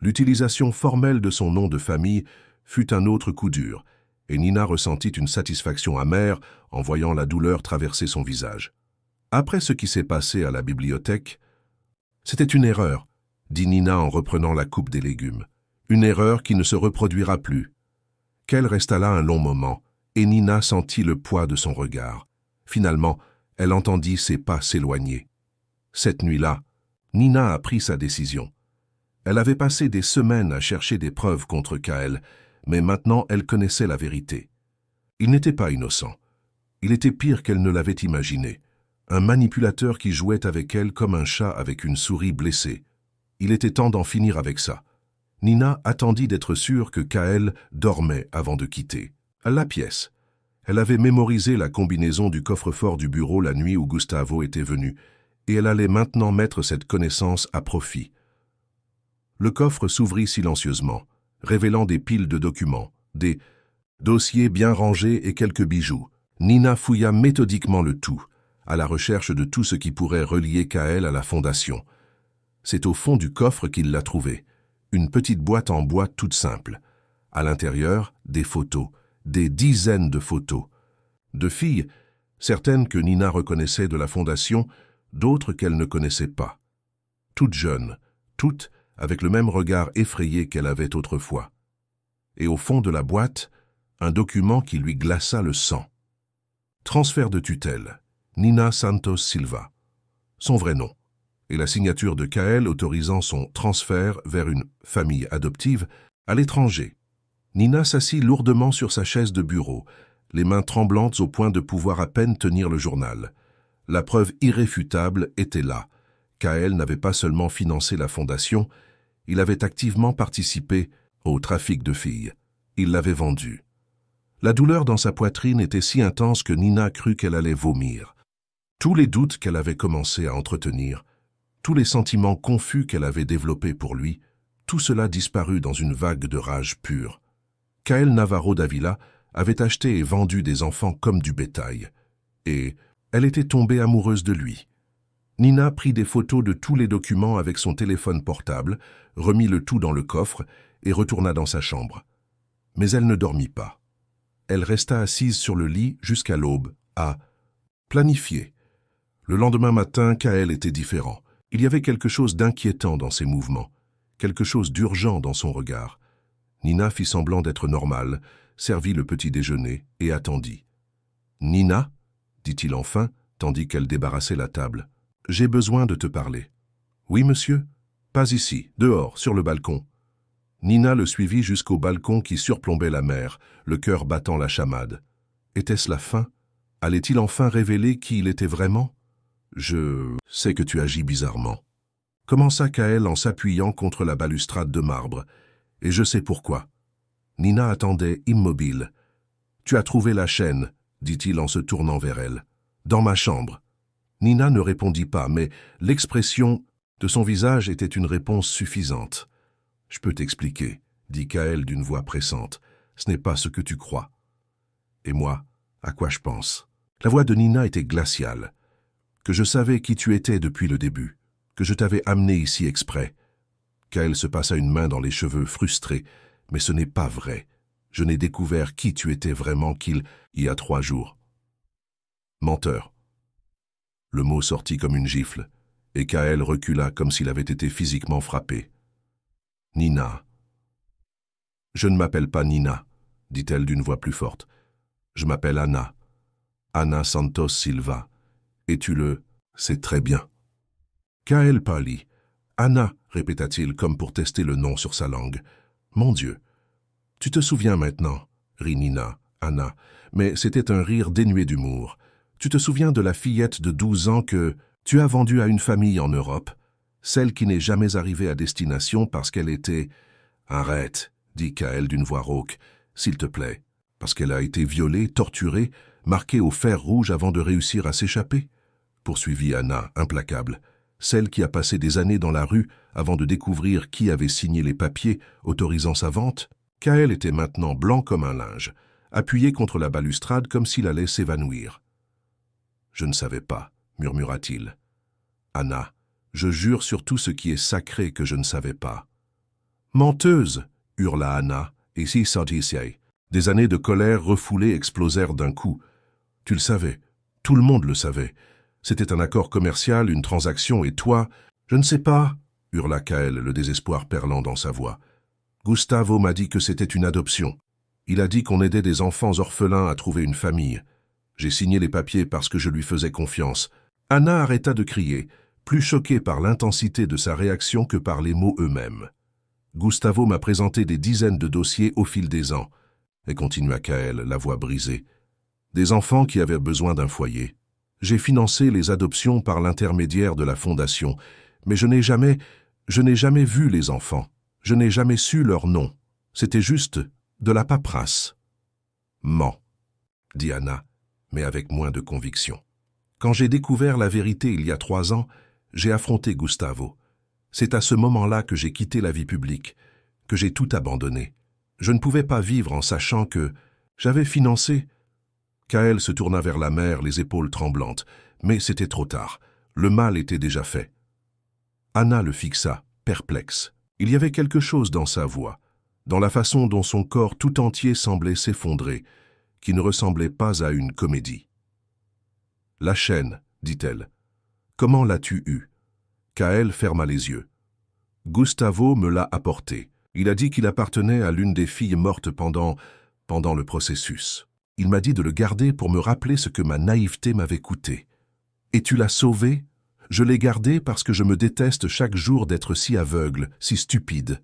L'utilisation formelle de son nom de famille fut un autre coup dur, et Nina ressentit une satisfaction amère en voyant la douleur traverser son visage. Après ce qui s'est passé à la bibliothèque, « C'était une erreur, » dit Nina en reprenant la coupe des légumes. « Une erreur qui ne se reproduira plus. » Kaël resta là un long moment, et Nina sentit le poids de son regard. Finalement, elle entendit ses pas s'éloigner. Cette nuit-là, Nina a pris sa décision. Elle avait passé des semaines à chercher des preuves contre Kaël, mais maintenant elle connaissait la vérité. Il n'était pas innocent. Il était pire qu'elle ne l'avait imaginé. Un manipulateur qui jouait avec elle comme un chat avec une souris blessée. Il était temps d'en finir avec ça. Nina attendit d'être sûre que Kaël dormait avant de quitter. La pièce. Elle avait mémorisé la combinaison du coffre-fort du bureau la nuit où Gustavo était venu, et elle allait maintenant mettre cette connaissance à profit. Le coffre s'ouvrit silencieusement, révélant des piles de documents, des dossiers bien rangés et quelques bijoux. Nina fouilla méthodiquement le tout, à la recherche de tout ce qui pourrait relier Kaël à la Fondation. C'est au fond du coffre qu'il l'a trouvé, une petite boîte en bois toute simple. À l'intérieur, des photos, des dizaines de photos. De filles, certaines que Nina reconnaissait de la Fondation, d'autres qu'elle ne connaissait pas. Toutes jeunes, toutes avec le même regard effrayé qu'elle avait autrefois. Et au fond de la boîte, un document qui lui glaça le sang. Transfert de tutelle, Nina Santos Silva. Son vrai nom. Et la signature de Kaël autorisant son transfert vers une famille adoptive à l'étranger. Nina s'assit lourdement sur sa chaise de bureau, les mains tremblantes au point de pouvoir à peine tenir le journal. La preuve irréfutable était là. Kaël n'avait pas seulement financé la Fondation, il avait activement participé au trafic de filles. Il l'avait vendue. La douleur dans sa poitrine était si intense que Nina crut qu'elle allait vomir. Tous les doutes qu'elle avait commencé à entretenir, tous les sentiments confus qu'elle avait développés pour lui, tout cela disparut dans une vague de rage pure. Kaël Navarro Davila avait acheté et vendu des enfants comme du bétail. Et elle était tombée amoureuse de lui. Nina prit des photos de tous les documents avec son téléphone portable, remit le tout dans le coffre et retourna dans sa chambre. Mais elle ne dormit pas. Elle resta assise sur le lit jusqu'à l'aube, à planifier. Le lendemain matin, Kaël était différent. Il y avait quelque chose d'inquiétant dans ses mouvements, quelque chose d'urgent dans son regard. Nina fit semblant d'être normale, servit le petit déjeuner et attendit. « Nina ?» dit-il enfin, tandis qu'elle débarrassait la table. « J'ai besoin de te parler. »« Oui, monsieur ?»« Pas ici, dehors, sur le balcon. » Nina le suivit jusqu'au balcon qui surplombait la mer, le cœur battant la chamade. Était-ce la fin? Allait-il enfin révéler qui il était vraiment? « Je sais que tu agis bizarrement. » Commença Kaël en s'appuyant contre la balustrade de marbre. « Et je sais pourquoi. » Nina attendait, immobile. « Tu as trouvé la chaîne, » dit-il en se tournant vers elle. « Dans ma chambre. » Nina ne répondit pas, mais l'expression de son visage était une réponse suffisante. « Je peux t'expliquer, » dit Kaël d'une voix pressante. « Ce n'est pas ce que tu crois. » Et moi, à quoi je pense? La voix de Nina était glaciale. Que je savais qui tu étais depuis le début, que je t'avais amené ici exprès. Kaël se passa une main dans les cheveux, frustré. « Mais ce n'est pas vrai. Je n'ai découvert qui tu étais vraiment qu'il y a 3 jours. » Menteur. Le mot sortit comme une gifle, et Kaël recula comme s'il avait été physiquement frappé. « Nina. »« Je ne m'appelle pas Nina, » dit-elle d'une voix plus forte. « Je m'appelle Anna. Anna Santos Silva. Et tu le sais très bien. » Kaël pâlit. « Anna, » répéta-t-il comme pour tester le nom sur sa langue. « Mon Dieu. Tu te souviens maintenant, » rit Nina, Anna, mais c'était un rire dénué d'humour. « Tu te souviens de la fillette de 12 ans que tu as vendue à une famille en Europe, celle qui n'est jamais arrivée à destination parce qu'elle était... »« Arrête, » dit Kaël d'une voix rauque, « s'il te plaît, parce qu'elle a été violée, torturée, marquée au fer rouge avant de réussir à s'échapper ?» poursuivit Anna, implacable, celle qui a passé des années dans la rue avant de découvrir qui avait signé les papiers autorisant sa vente. Kaël était maintenant blanc comme un linge, appuyé contre la balustrade comme s'il allait s'évanouir. « Je ne savais pas, » murmura-t-il. « Anna, je jure sur tout ce qui est sacré que je ne savais pas. »« Menteuse !» hurla Anna, et si sortissait. Des années de colère refoulée explosèrent d'un coup. « Tu le savais, tout le monde le savait. C'était un accord commercial, une transaction, et toi... »« Je ne sais pas !» hurla Kaël, le désespoir perlant dans sa voix. « Gustavo m'a dit que c'était une adoption. Il a dit qu'on aidait des enfants orphelins à trouver une famille. J'ai signé les papiers parce que je lui faisais confiance. » Anna arrêta de crier, plus choquée par l'intensité de sa réaction que par les mots eux-mêmes. « Gustavo m'a présenté des dizaines de dossiers au fil des ans. » Et continua Kaël, la voix brisée. « Des enfants qui avaient besoin d'un foyer. J'ai financé les adoptions par l'intermédiaire de la fondation, mais je n'ai jamais vu les enfants. Je n'ai jamais su leur nom. C'était juste de la paperasse. »« Ment, » dit Anna, mais avec moins de conviction. « Quand j'ai découvert la vérité il y a 3 ans, j'ai affronté Gustavo. C'est à ce moment-là que j'ai quitté la vie publique, que j'ai tout abandonné. Je ne pouvais pas vivre en sachant que j'avais financé... » Kaël se tourna vers la mer, les épaules tremblantes. Mais c'était trop tard. Le mal était déjà fait. Anna le fixa, perplexe. Il y avait quelque chose dans sa voix, dans la façon dont son corps tout entier semblait s'effondrer, qui ne ressemblait pas à une comédie. « La chaîne, » dit-elle. « Comment l'as-tu eue » Kaël ferma les yeux. « Gustavo me l'a apporté. Il a dit qu'il appartenait à l'une des filles mortes pendant le processus. Il m'a dit de le garder pour me rappeler ce que ma naïveté m'avait coûté. Et tu l'as sauvé ? Je l'ai gardé parce que je me déteste chaque jour d'être si aveugle, si stupide. »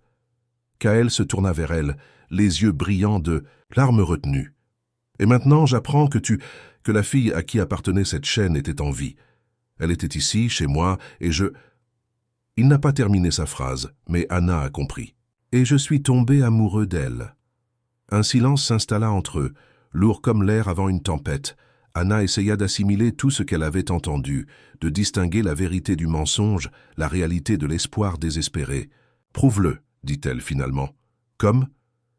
Kaël se tourna vers elle, les yeux brillants de larmes retenues. « Et maintenant j'apprends que la fille à qui appartenait cette chaîne était en vie. Elle était ici, chez moi, et je... » Il n'a pas terminé sa phrase, mais Anna a compris. « Et je suis tombé amoureux d'elle. » Un silence s'installa entre eux, lourd comme l'air avant une tempête. Anna essaya d'assimiler tout ce qu'elle avait entendu, de distinguer la vérité du mensonge, la réalité de l'espoir désespéré. « Prouve-le, » dit-elle finalement. « Comme ?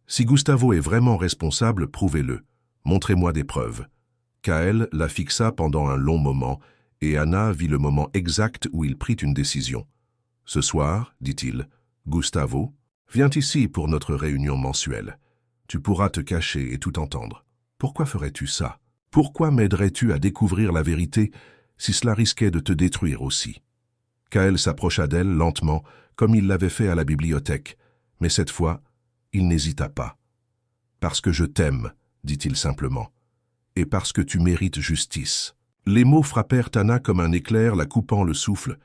Si Gustavo est vraiment responsable, prouvez-le. Montrez-moi des preuves. Kaël la fixa pendant un long moment, et Anna vit le moment exact où il prit une décision. « Ce soir, dit-il, Gustavo, viens ici pour notre réunion mensuelle. Tu pourras te cacher et tout entendre. Pourquoi ferais-tu ça? Pourquoi m'aiderais-tu à découvrir la vérité si cela risquait de te détruire aussi ?» Kaël s'approcha d'elle lentement, comme il l'avait fait à la bibliothèque, mais cette fois, il n'hésita pas. « Parce que je t'aime, dit-il simplement, et parce que tu mérites justice. » Les mots frappèrent Anna comme un éclair, la coupant le souffle.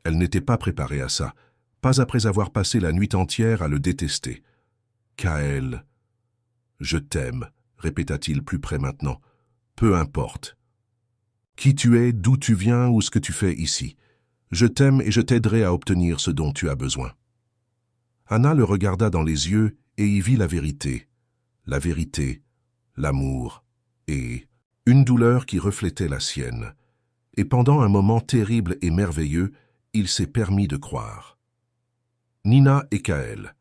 Elle n'était pas préparée à ça, pas après avoir passé la nuit entière à le détester. « Kaël, je t'aime, » répéta-t-il plus près maintenant. « Peu importe. Qui tu es, d'où tu viens ou ce que tu fais ici. Je t'aime et je t'aiderai à obtenir ce dont tu as besoin. » Anna le regarda dans les yeux et y vit la vérité, l'amour et une douleur qui reflétait la sienne. Et pendant un moment terrible et merveilleux, il s'est permis de croire. Nina et Kaël.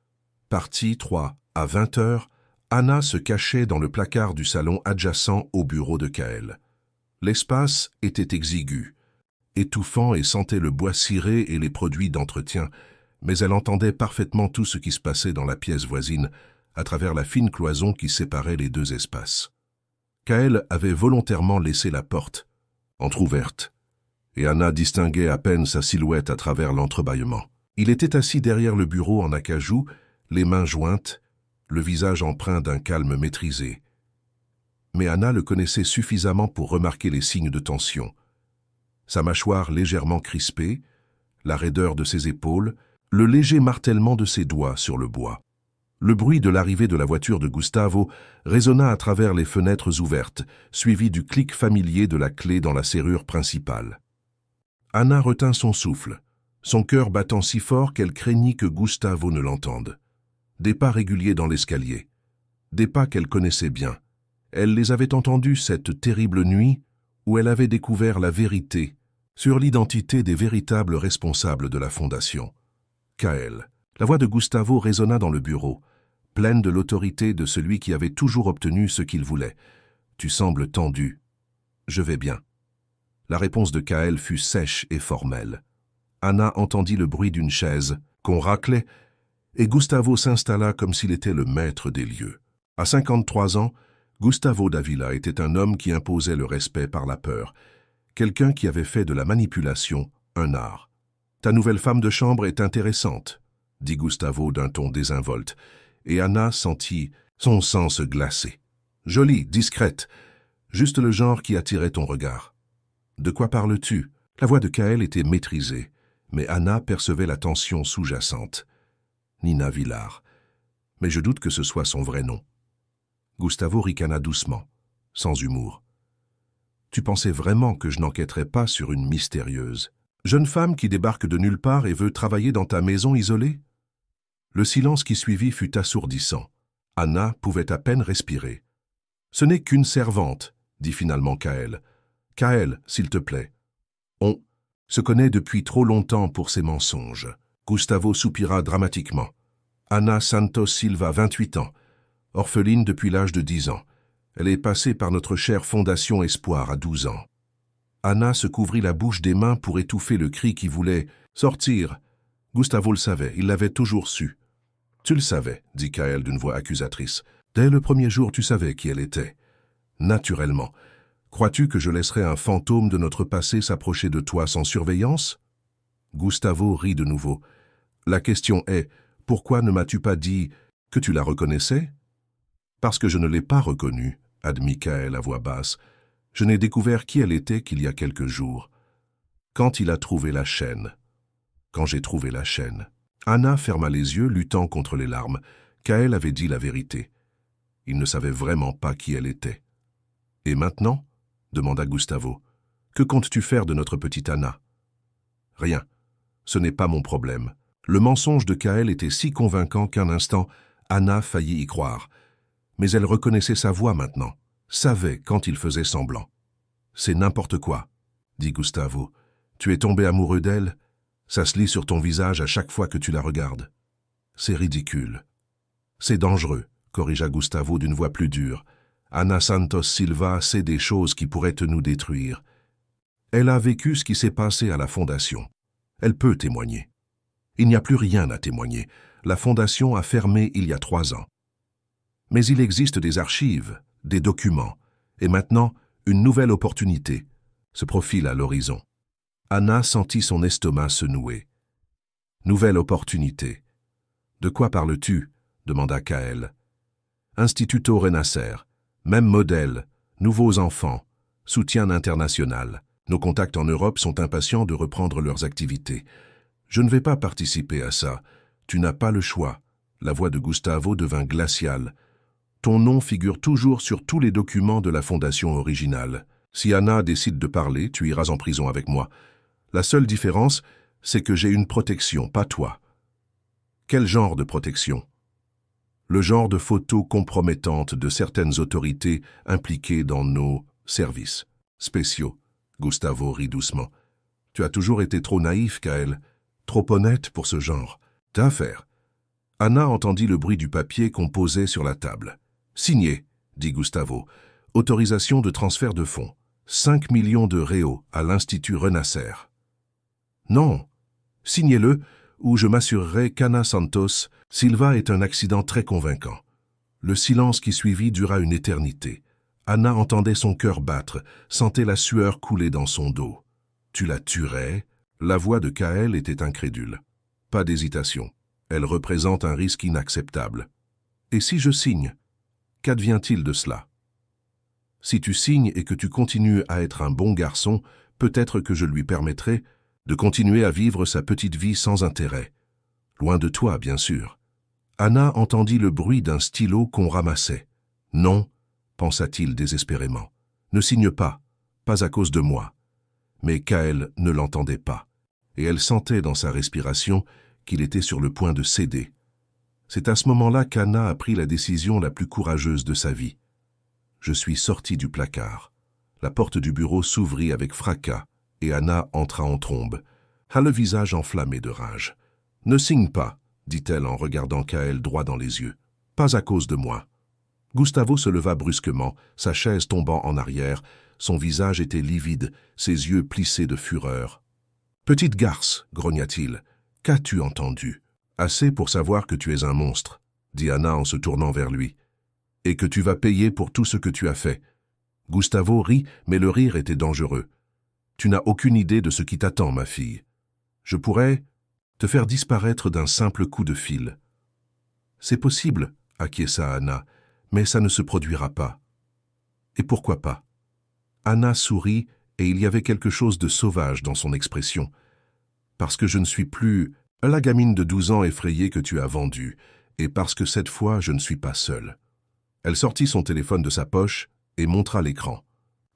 Partie 3. À 20 heures, Anna se cachait dans le placard du salon adjacent au bureau de Kaël. L'espace était exigu, étouffant et sentait le bois ciré et les produits d'entretien, mais elle entendait parfaitement tout ce qui se passait dans la pièce voisine, à travers la fine cloison qui séparait les deux espaces. Kaël avait volontairement laissé la porte, entr'ouverte, et Anna distinguait à peine sa silhouette à travers l'entrebâillement. Il était assis derrière le bureau en acajou, les mains jointes, le visage empreint d'un calme maîtrisé. Mais Anna le connaissait suffisamment pour remarquer les signes de tension. Sa mâchoire légèrement crispée, la raideur de ses épaules, le léger martèlement de ses doigts sur le bois. Le bruit de l'arrivée de la voiture de Gustavo résonna à travers les fenêtres ouvertes, suivi du clic familier de la clé dans la serrure principale. Anna retint son souffle, son cœur battant si fort qu'elle craignit que Gustavo ne l'entende. Des pas réguliers dans l'escalier, des pas qu'elle connaissait bien. Elle les avait entendus cette terrible nuit où elle avait découvert la vérité sur l'identité des véritables responsables de la fondation. Kaël. La voix de Gustavo résonna dans le bureau, pleine de l'autorité de celui qui avait toujours obtenu ce qu'il voulait. « Tu sembles tendu. »« Je vais bien. » La réponse de Kaël fut sèche et formelle. Anna entendit le bruit d'une chaise, qu'on raclait, et Gustavo s'installa comme s'il était le maître des lieux. À 53 ans, Gustavo Davila était un homme qui imposait le respect par la peur, quelqu'un qui avait fait de la manipulation un art. « Ta nouvelle femme de chambre est intéressante, » dit Gustavo d'un ton désinvolte, et Anna sentit son sang se glacer. « Jolie, discrète, juste le genre qui attirait ton regard. »« De quoi parles-tu » La voix de Kaël était maîtrisée, mais Anna percevait la tension sous-jacente. « Nina Villar. Mais je doute que ce soit son vrai nom. » Gustavo ricana doucement, sans humour. « Tu pensais vraiment que je n'enquêterais pas sur une mystérieuse jeune femme qui débarque de nulle part et veut travailler dans ta maison isolée ?» Le silence qui suivit fut assourdissant. Anna pouvait à peine respirer. « Ce n'est qu'une servante, » dit finalement Kaël. « Kaël, s'il te plaît. On se connaît depuis trop longtemps pour ces mensonges. » Gustavo soupira dramatiquement. « Anna Santos Silva, 28 ans, orpheline depuis l'âge de 10 ans. Elle est passée par notre chère Fondation Espoir à 12 ans. » Anna se couvrit la bouche des mains pour étouffer le cri qui voulait sortir. Gustavo le savait, il l'avait toujours su. « Tu le savais, » dit Kaël d'une voix accusatrice. « Dès le premier jour, tu savais qui elle était. Naturellement. Crois-tu que je laisserais un fantôme de notre passé s'approcher de toi sans surveillance ?» Gustavo rit de nouveau. « La question est, pourquoi ne m'as-tu pas dit que tu la reconnaissais ?»« Parce que je ne l'ai pas reconnue, » admit Kaël à voix basse. « Je n'ai découvert qui elle était qu'il y a quelques jours. Quand il a trouvé la chaîne. Quand j'ai trouvé la chaîne. » Anna ferma les yeux, luttant contre les larmes. Kaël avait dit la vérité. Il ne savait vraiment pas qui elle était. « Et maintenant ?» demanda Gustavo. « Que comptes-tu faire de notre petite Anna ?»« Rien. Ce n'est pas mon problème. » Le mensonge de Kaël était si convaincant qu'un instant, Anna faillit y croire. Mais elle reconnaissait sa voix maintenant, savait quand il faisait semblant. « C'est n'importe quoi, » dit Gustavo. « Tu es tombé amoureux d'elle? Ça se lit sur ton visage à chaque fois que tu la regardes. »« C'est ridicule. »« C'est dangereux, » corrigea Gustavo d'une voix plus dure. Ana Santos Silva sait des choses qui pourraient nous détruire. Elle a vécu ce qui s'est passé à la Fondation. Elle peut témoigner. Il n'y a plus rien à témoigner. La Fondation a fermé il y a 3 ans. Mais il existe des archives, des documents, et maintenant, une nouvelle opportunité se profile à l'horizon. Ana sentit son estomac se nouer. Nouvelle opportunité. De quoi parles-tu? Demanda Kael. Instituto Renasser, même modèle, nouveaux enfants, soutien international. Nos contacts en Europe sont impatients de reprendre leurs activités. Je ne vais pas participer à ça. Tu n'as pas le choix. La voix de Gustavo devint glaciale. Ton nom figure toujours sur tous les documents de la fondation originale. Si Ana décide de parler, tu iras en prison avec moi. La seule différence, c'est que j'ai une protection, pas toi. Quel genre de protection? Le genre de photos compromettantes de certaines autorités impliquées dans nos services spéciaux. Gustavo rit doucement. Tu as toujours été trop naïf, Kael. Trop honnête pour ce genre. T'as affaire. Ana entendit le bruit du papier qu'on posait sur la table. Signé, dit Gustavo. Autorisation de transfert de fonds. 5 millions de réaux à l'Institut Renasser. Non. Signez-le, ou je m'assurerai qu'Ana Santos Silva est un accident très convaincant. Le silence qui suivit dura une éternité. Ana entendait son cœur battre, sentait la sueur couler dans son dos. Tu la tuerais? La voix de Kael était incrédule. Pas d'hésitation. Elle représente un risque inacceptable. Et si je signe? Qu'advient-il de cela? Si tu signes et que tu continues à être un bon garçon, peut-être que je lui permettrai de continuer à vivre sa petite vie sans intérêt. Loin de toi, bien sûr. Ana entendit le bruit d'un stylo qu'on ramassait. Non, pensa-t-il désespérément. Ne signe pas, pas à cause de moi. Mais Kael ne l'entendait pas, et elle sentait dans sa respiration qu'il était sur le point de céder. C'est à ce moment-là qu'Ana a pris la décision la plus courageuse de sa vie. Je suis sorti du placard. La porte du bureau s'ouvrit avec fracas, et Ana entra en trombe, a le visage enflammé de rage. « Ne signe pas, dit-elle en regardant Kael droit dans les yeux. Pas à cause de moi. » Gustavo se leva brusquement, sa chaise tombant en arrière, son visage était livide, ses yeux plissés de fureur. « Petite garce, grogna-t-il, qu'as-tu entendu? Assez pour savoir que tu es un monstre, dit Ana en se tournant vers lui, et que tu vas payer pour tout ce que tu as fait. Gustavo rit, mais le rire était dangereux. Tu n'as aucune idée de ce qui t'attend, ma fille. Je pourrais te faire disparaître d'un simple coup de fil. C'est possible, acquiesça Ana, mais ça ne se produira pas. Et pourquoi pas? Ana sourit, et il y avait quelque chose de sauvage dans son expression. Parce que je ne suis plus la gamine de 12 ans effrayée que tu as vendue, et parce que cette fois, je ne suis pas seule. Elle sortit son téléphone de sa poche et montra l'écran.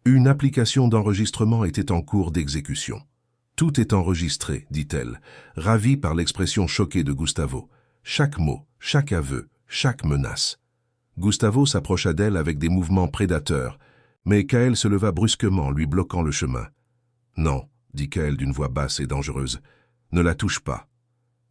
Une application d'enregistrement était en cours d'exécution. Tout est enregistré, dit-elle, ravie par l'expression choquée de Gustavo. Chaque mot, chaque aveu, chaque menace. Gustavo s'approcha d'elle avec des mouvements prédateurs, mais Kael se leva brusquement, lui bloquant le chemin. « Non, dit Kael d'une voix basse et dangereuse, ne la touche pas. »«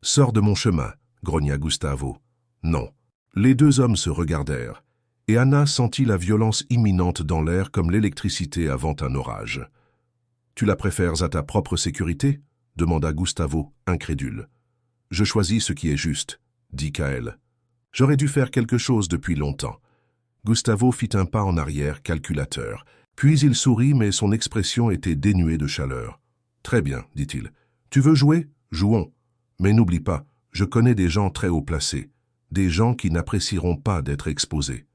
Sors de mon chemin, grogna Gustavo. »« Non. » Les deux hommes se regardèrent, et Ana sentit la violence imminente dans l'air comme l'électricité avant un orage. « Tu la préfères à ta propre sécurité » demanda Gustavo, incrédule. « Je choisis ce qui est juste, » dit Kael. « J'aurais dû faire quelque chose depuis longtemps. » Gustavo fit un pas en arrière, calculateur. Puis il sourit, mais son expression était dénuée de chaleur. « Très bien, dit-il. Tu veux jouer? Jouons. Mais n'oublie pas, je connais des gens très haut placés, des gens qui n'apprécieront pas d'être exposés. »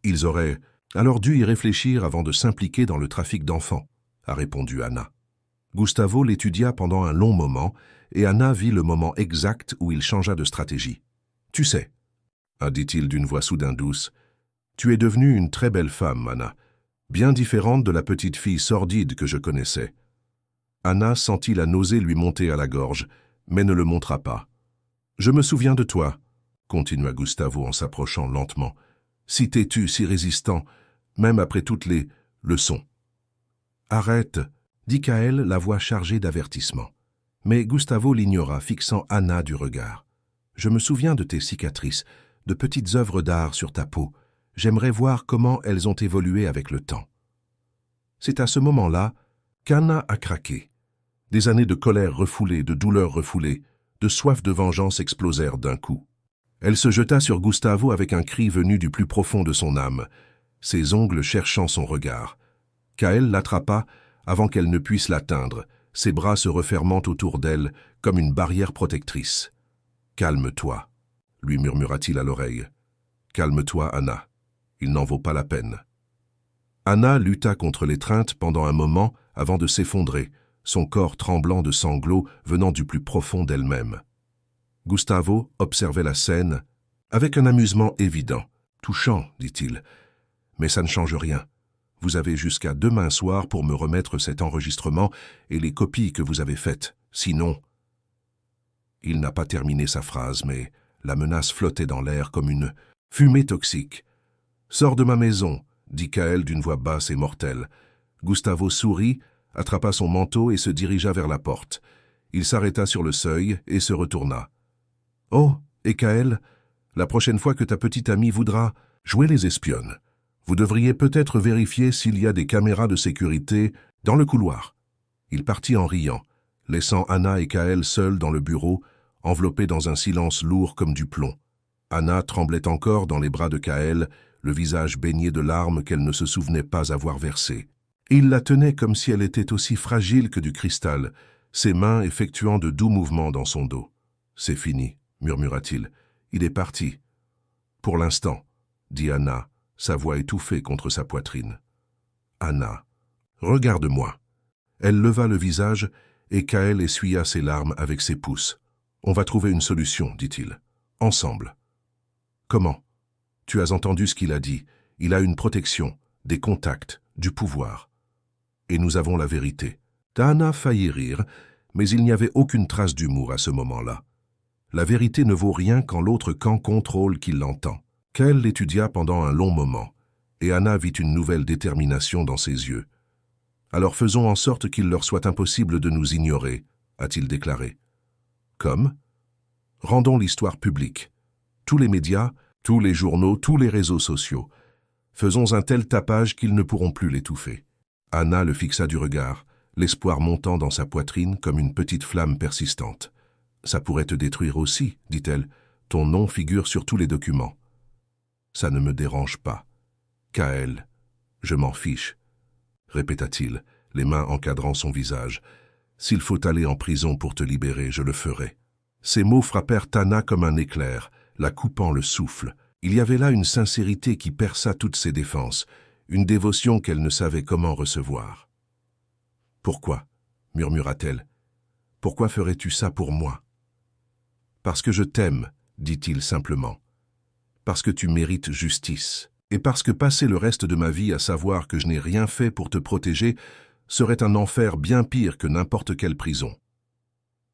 Ils auraient alors dû y réfléchir avant de s'impliquer dans le trafic d'enfants, a répondu Ana. Gustavo l'étudia pendant un long moment, et Ana vit le moment exact où il changea de stratégie. « Tu sais, » dit-il d'une voix soudain douce, « tu es devenue une très belle femme, Ana, bien différente de la petite fille sordide que je connaissais. » Ana sentit la nausée lui monter à la gorge, mais ne le montra pas. « Je me souviens de toi, » continua Gustavo en s'approchant lentement, « si têtu, si résistant, même après toutes les leçons. »« Arrête, » dit Kael, la voix chargée d'avertissement. Mais Gustavo l'ignora, fixant Ana du regard. « Je me souviens de tes cicatrices, de petites œuvres d'art sur ta peau. J'aimerais voir comment elles ont évolué avec le temps. C'est à ce moment-là qu'Anna a craqué. Des années de colère refoulée, de douleur refoulée, de soif de vengeance explosèrent d'un coup. Elle se jeta sur Gustavo avec un cri venu du plus profond de son âme, ses ongles cherchant son regard. Kaël l'attrapa avant qu'elle ne puisse l'atteindre, ses bras se refermant autour d'elle comme une barrière protectrice. « Calme-toi » lui murmura-t-il à l'oreille. « Calme-toi, Anna. Il n'en vaut pas la peine. » Anna lutta contre l'étreinte pendant un moment avant de s'effondrer, son corps tremblant de sanglots venant du plus profond d'elle-même. Gustavo observait la scène avec un amusement évident. « Touchant, dit-il, mais ça ne change rien. Vous avez jusqu'à demain soir pour me remettre cet enregistrement et les copies que vous avez faites. Sinon... » Il n'a pas terminé sa phrase, mais la menace flottait dans l'air comme une fumée toxique. « Sors de ma maison !» dit Kaël d'une voix basse et mortelle. Gustavo sourit, attrapa son manteau et se dirigea vers la porte. Il s'arrêta sur le seuil et se retourna. « Oh, et Kaël, la prochaine fois que ta petite amie voudra jouer les espionnes, vous devriez peut-être vérifier s'il y a des caméras de sécurité dans le couloir. » Il partit en riant, laissant Anna et Kaël seuls dans le bureau, enveloppés dans un silence lourd comme du plomb. Anna tremblait encore dans les bras de Kaël, le visage baigné de larmes qu'elle ne se souvenait pas avoir versées. Il la tenait comme si elle était aussi fragile que du cristal, ses mains effectuant de doux mouvements dans son dos. « C'est fini » murmura-t-il. « Il est parti. »« Pour l'instant » dit Anna, sa voix étouffée contre sa poitrine. « Anna, regarde-moi. » Elle leva le visage et Kaël essuya ses larmes avec ses pouces. « On va trouver une solution, dit-il. Ensemble. »« Comment ? Tu as entendu ce qu'il a dit. Il a une protection, des contacts, du pouvoir. Et nous avons la vérité. » Anna faillit rire, mais il n'y avait aucune trace d'humour à ce moment-là. La vérité ne vaut rien quand l'autre camp contrôle qui l'entend. Kaël l'étudia pendant un long moment, et Anna vit une nouvelle détermination dans ses yeux. « Alors faisons en sorte qu'il leur soit impossible de nous ignorer, » a-t-il déclaré. « Comme ? Rendons l'histoire publique. Tous les médias, tous les journaux, tous les réseaux sociaux. Faisons un tel tapage qu'ils ne pourront plus l'étouffer. » Anna le fixa du regard, l'espoir montant dans sa poitrine comme une petite flamme persistante. « Ça pourrait te détruire aussi, dit-elle. Ton nom figure sur tous les documents. »« Ça ne me dérange pas. Kaël, je m'en fiche, » répéta-t-il, les mains encadrant son visage. « S'il faut aller en prison pour te libérer, je le ferai. » Ces mots frappèrent Anna comme un éclair, la coupant le souffle. Il y avait là une sincérité qui perça toutes ses défenses, une dévotion qu'elle ne savait comment recevoir. « Pourquoi » murmura-t-elle. « Pourquoi ferais-tu ça pour moi ?»« Parce que je t'aime, » dit-il simplement. « Parce que tu mérites justice. Et parce que passer le reste de ma vie à savoir que je n'ai rien fait pour te protéger serait un enfer bien pire que n'importe quelle prison. »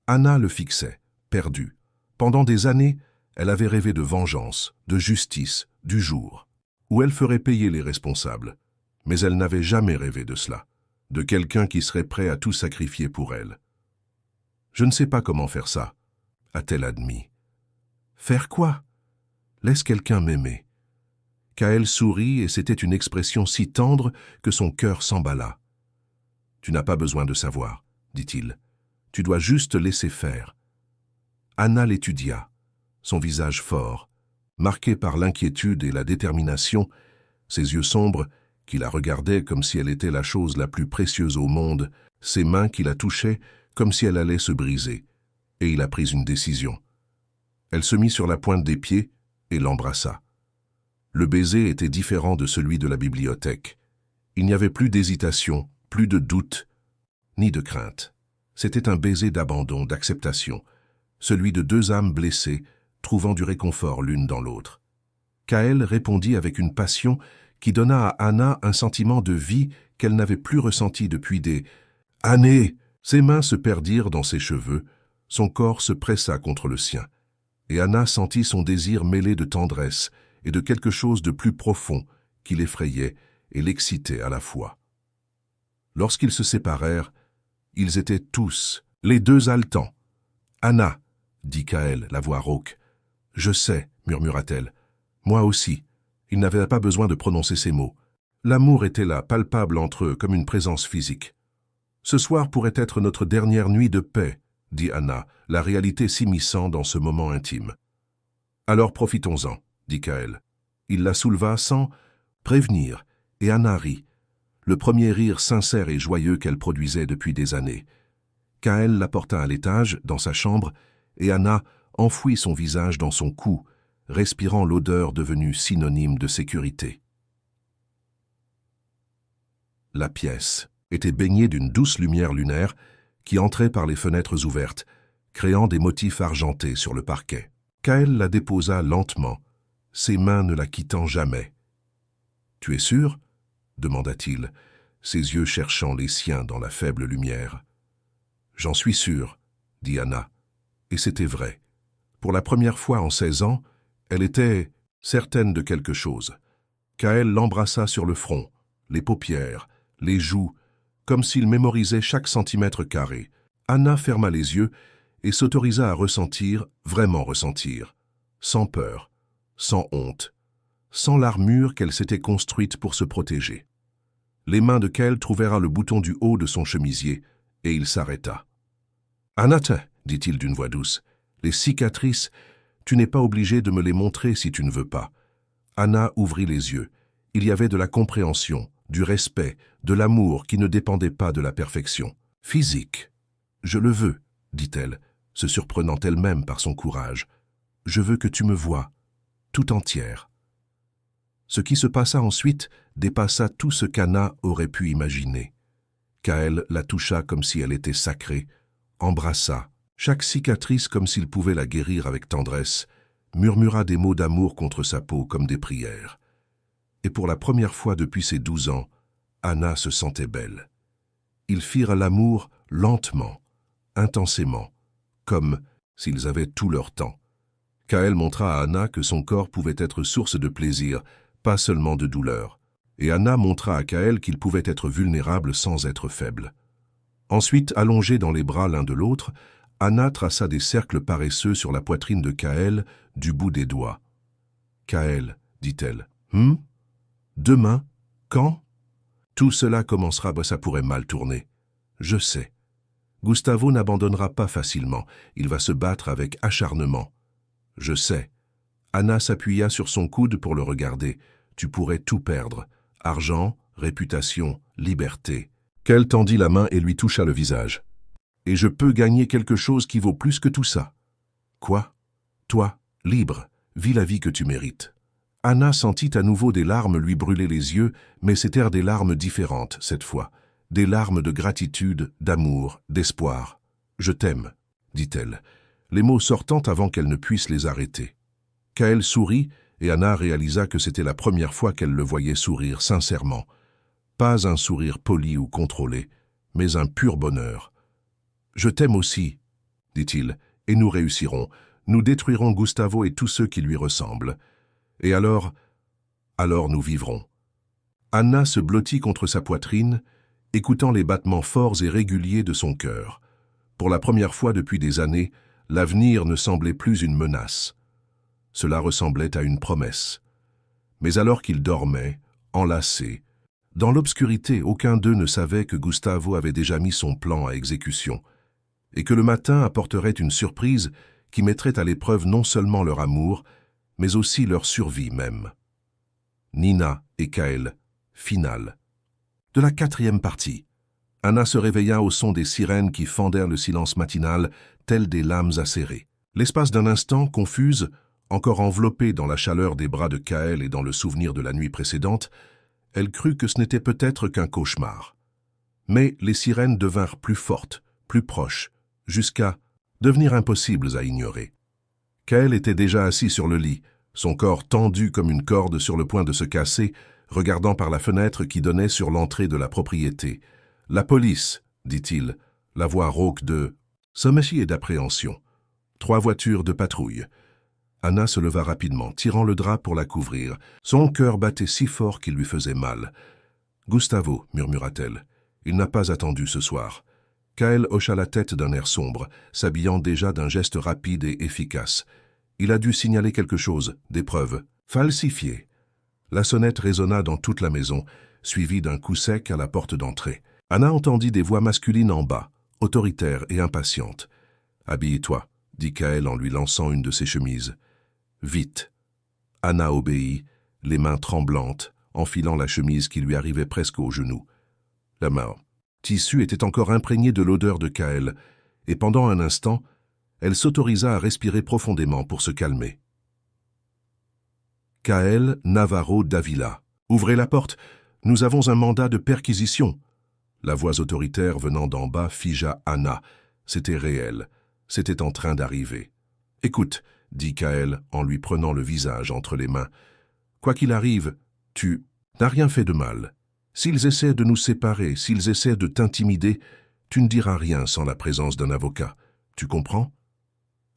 Anna le fixait, perdue. Pendant des années, elle avait rêvé de vengeance, de justice, du jour, où elle ferait payer les responsables. Mais elle n'avait jamais rêvé de cela, de quelqu'un qui serait prêt à tout sacrifier pour elle. « Je ne sais pas comment faire ça, » a-t-elle admis. « Faire quoi ? Laisse quelqu'un m'aimer. » Kaël sourit et c'était une expression si tendre que son cœur s'emballa. « Tu n'as pas besoin de savoir, » dit-il. « Tu dois juste laisser faire. » Anna l'étudia, son visage fort, marqué par l'inquiétude et la détermination, ses yeux sombres, qui la regardaient comme si elle était la chose la plus précieuse au monde, ses mains qui la touchaient comme si elle allait se briser. Et il a pris une décision. Elle se mit sur la pointe des pieds et l'embrassa. Le baiser était différent de celui de la bibliothèque. Il n'y avait plus d'hésitation, plus de doute, ni de crainte. C'était un baiser d'abandon, d'acceptation, celui de deux âmes blessées, trouvant du réconfort l'une dans l'autre. Kaël répondit avec une passion qui donna à Anna un sentiment de vie qu'elle n'avait plus ressenti depuis des années. Ses mains se perdirent dans ses cheveux, son corps se pressa contre le sien, et Anna sentit son désir mêlé de tendresse et de quelque chose de plus profond qui l'effrayait et l'excitait à la fois. Lorsqu'ils se séparèrent, ils étaient tous, les deux haletants. « Anna » dit Kaël, la voix rauque. « Je sais » murmura-t-elle. « Moi aussi. Il n'avait pas besoin de prononcer ces mots. L'amour était là, palpable entre eux, comme une présence physique. « Ce soir pourrait être notre dernière nuit de paix, » dit Anna, la réalité s'immisçant dans ce moment intime. « Alors profitons-en, » dit Kaël. Il la souleva sans prévenir, et Anna rit, le premier rire sincère et joyeux qu'elle produisait depuis des années. Kaël la porta à l'étage, dans sa chambre, et Anna enfouit son visage dans son cou, respirant l'odeur devenue synonyme de sécurité. La pièce était baignée d'une douce lumière lunaire qui entrait par les fenêtres ouvertes, créant des motifs argentés sur le parquet. Kaël la déposa lentement, ses mains ne la quittant jamais. « Tu es sûr ?» demanda-t-il, ses yeux cherchant les siens dans la faible lumière. « J'en suis sûr, » dit Anna, et c'était vrai. Pour la première fois en 16 ans, elle était certaine de quelque chose. Kaël l'embrassa sur le front, les paupières, les joues, comme s'il mémorisait chaque centimètre carré. Anna ferma les yeux et s'autorisa à ressentir, vraiment ressentir, sans peur, sans honte, sans l'armure qu'elle s'était construite pour se protéger. Les mains de Kaël trouvèrent le bouton du haut de son chemisier, et il s'arrêta. « Anna, dit-il d'une voix douce, les cicatrices, tu n'es pas obligée de me les montrer si tu ne veux pas. » Anna ouvrit les yeux. Il y avait de la compréhension, du respect, de l'amour qui ne dépendait pas de la perfection. « Physique. Je le veux, » dit-elle, se surprenant elle-même par son courage. « Je veux que tu me vois, tout entière. » Ce qui se passa ensuite dépassa tout ce qu'Anna aurait pu imaginer. Kaël la toucha comme si elle était sacrée, embrassa, chaque cicatrice comme s'il pouvait la guérir avec tendresse, murmura des mots d'amour contre sa peau comme des prières. Et pour la première fois depuis ses 12 ans, Anna se sentait belle. Ils firent l'amour lentement, intensément, comme s'ils avaient tout leur temps. Kaël montra à Anna que son corps pouvait être source de plaisir, pas seulement de douleur. Et Anna montra à Kaël qu'il pouvait être vulnérable sans être faible. Ensuite, allongés dans les bras l'un de l'autre, Anna traça des cercles paresseux sur la poitrine de Kaël du bout des doigts. « Kaël, dit-elle, demain, quand ? Tout cela commencera, ça pourrait mal tourner. Je sais. Gustavo n'abandonnera pas facilement, il va se battre avec acharnement. Je sais. » Anna s'appuya sur son coude pour le regarder. « Tu pourrais tout perdre. Argent, réputation, liberté. » Kaël tendit la main et lui toucha le visage. « Et je peux gagner quelque chose qui vaut plus que tout ça. »« Quoi ? Toi, libre, vis la vie que tu mérites. » Anna sentit à nouveau des larmes lui brûler les yeux, mais c'étaient des larmes différentes cette fois. Des larmes de gratitude, d'amour, d'espoir. « Je t'aime, » dit-elle, les mots sortant avant qu'elle ne puisse les arrêter. Kaël sourit, et Anna réalisa que c'était la première fois qu'elle le voyait sourire sincèrement. Pas un sourire poli ou contrôlé, mais un pur bonheur. « Je t'aime aussi, » dit-il, « et nous réussirons. Nous détruirons Gustavo et tous ceux qui lui ressemblent. Et alors nous vivrons. » Anna se blottit contre sa poitrine, écoutant les battements forts et réguliers de son cœur. Pour la première fois depuis des années, l'avenir ne semblait plus une menace. Cela ressemblait à une promesse. Mais alors qu'ils dormaient, enlacés, dans l'obscurité, aucun d'eux ne savait que Gustavo avait déjà mis son plan à exécution, et que le matin apporterait une surprise qui mettrait à l'épreuve non seulement leur amour, mais aussi leur survie même. Nina et Kaël, finale. De la 4e partie. Anna se réveilla au son des sirènes qui fendèrent le silence matinal, telles des lames acérées. L'espace d'un instant, confuse, encore enveloppée dans la chaleur des bras de Kaël et dans le souvenir de la nuit précédente, elle crut que ce n'était peut-être qu'un cauchemar. Mais les sirènes devinrent plus fortes, plus proches, jusqu'à devenir impossibles à ignorer. Kaël était déjà assis sur le lit, son corps tendu comme une corde sur le point de se casser, regardant par la fenêtre qui donnait sur l'entrée de la propriété. « La police !» dit-il, la voix rauque de sommeil et d'appréhension. 3 voitures de patrouille. Anna se leva rapidement, tirant le drap pour la couvrir. Son cœur battait si fort qu'il lui faisait mal. « Gustavo » murmura-t-elle. « Il n'a pas attendu ce soir. » Kaël hocha la tête d'un air sombre, s'habillant déjà d'un geste rapide et efficace. Il a dû signaler quelque chose, des preuves. Falsifiées. La sonnette résonna dans toute la maison, suivie d'un coup sec à la porte d'entrée. Anna entendit des voix masculines en bas, autoritaires et impatientes. « Habille-toi », dit Kaël en lui lançant une de ses chemises. « Vite !» Anna obéit, les mains tremblantes, enfilant la chemise qui lui arrivait presque aux genoux. La tissu était encore imprégné de l'odeur de Kaël, et pendant un instant, elle s'autorisa à respirer profondément pour se calmer. Kaël Navarro Davila. « Ouvrez la porte, nous avons un mandat de perquisition. » La voix autoritaire venant d'en bas figea Anna. C'était réel, c'était en train d'arriver. « Écoute, » dit Kaël en lui prenant le visage entre les mains. « Quoi qu'il arrive, tu n'as rien fait de mal. S'ils essaient de nous séparer, s'ils essaient de t'intimider, tu ne diras rien sans la présence d'un avocat. Tu comprends ?»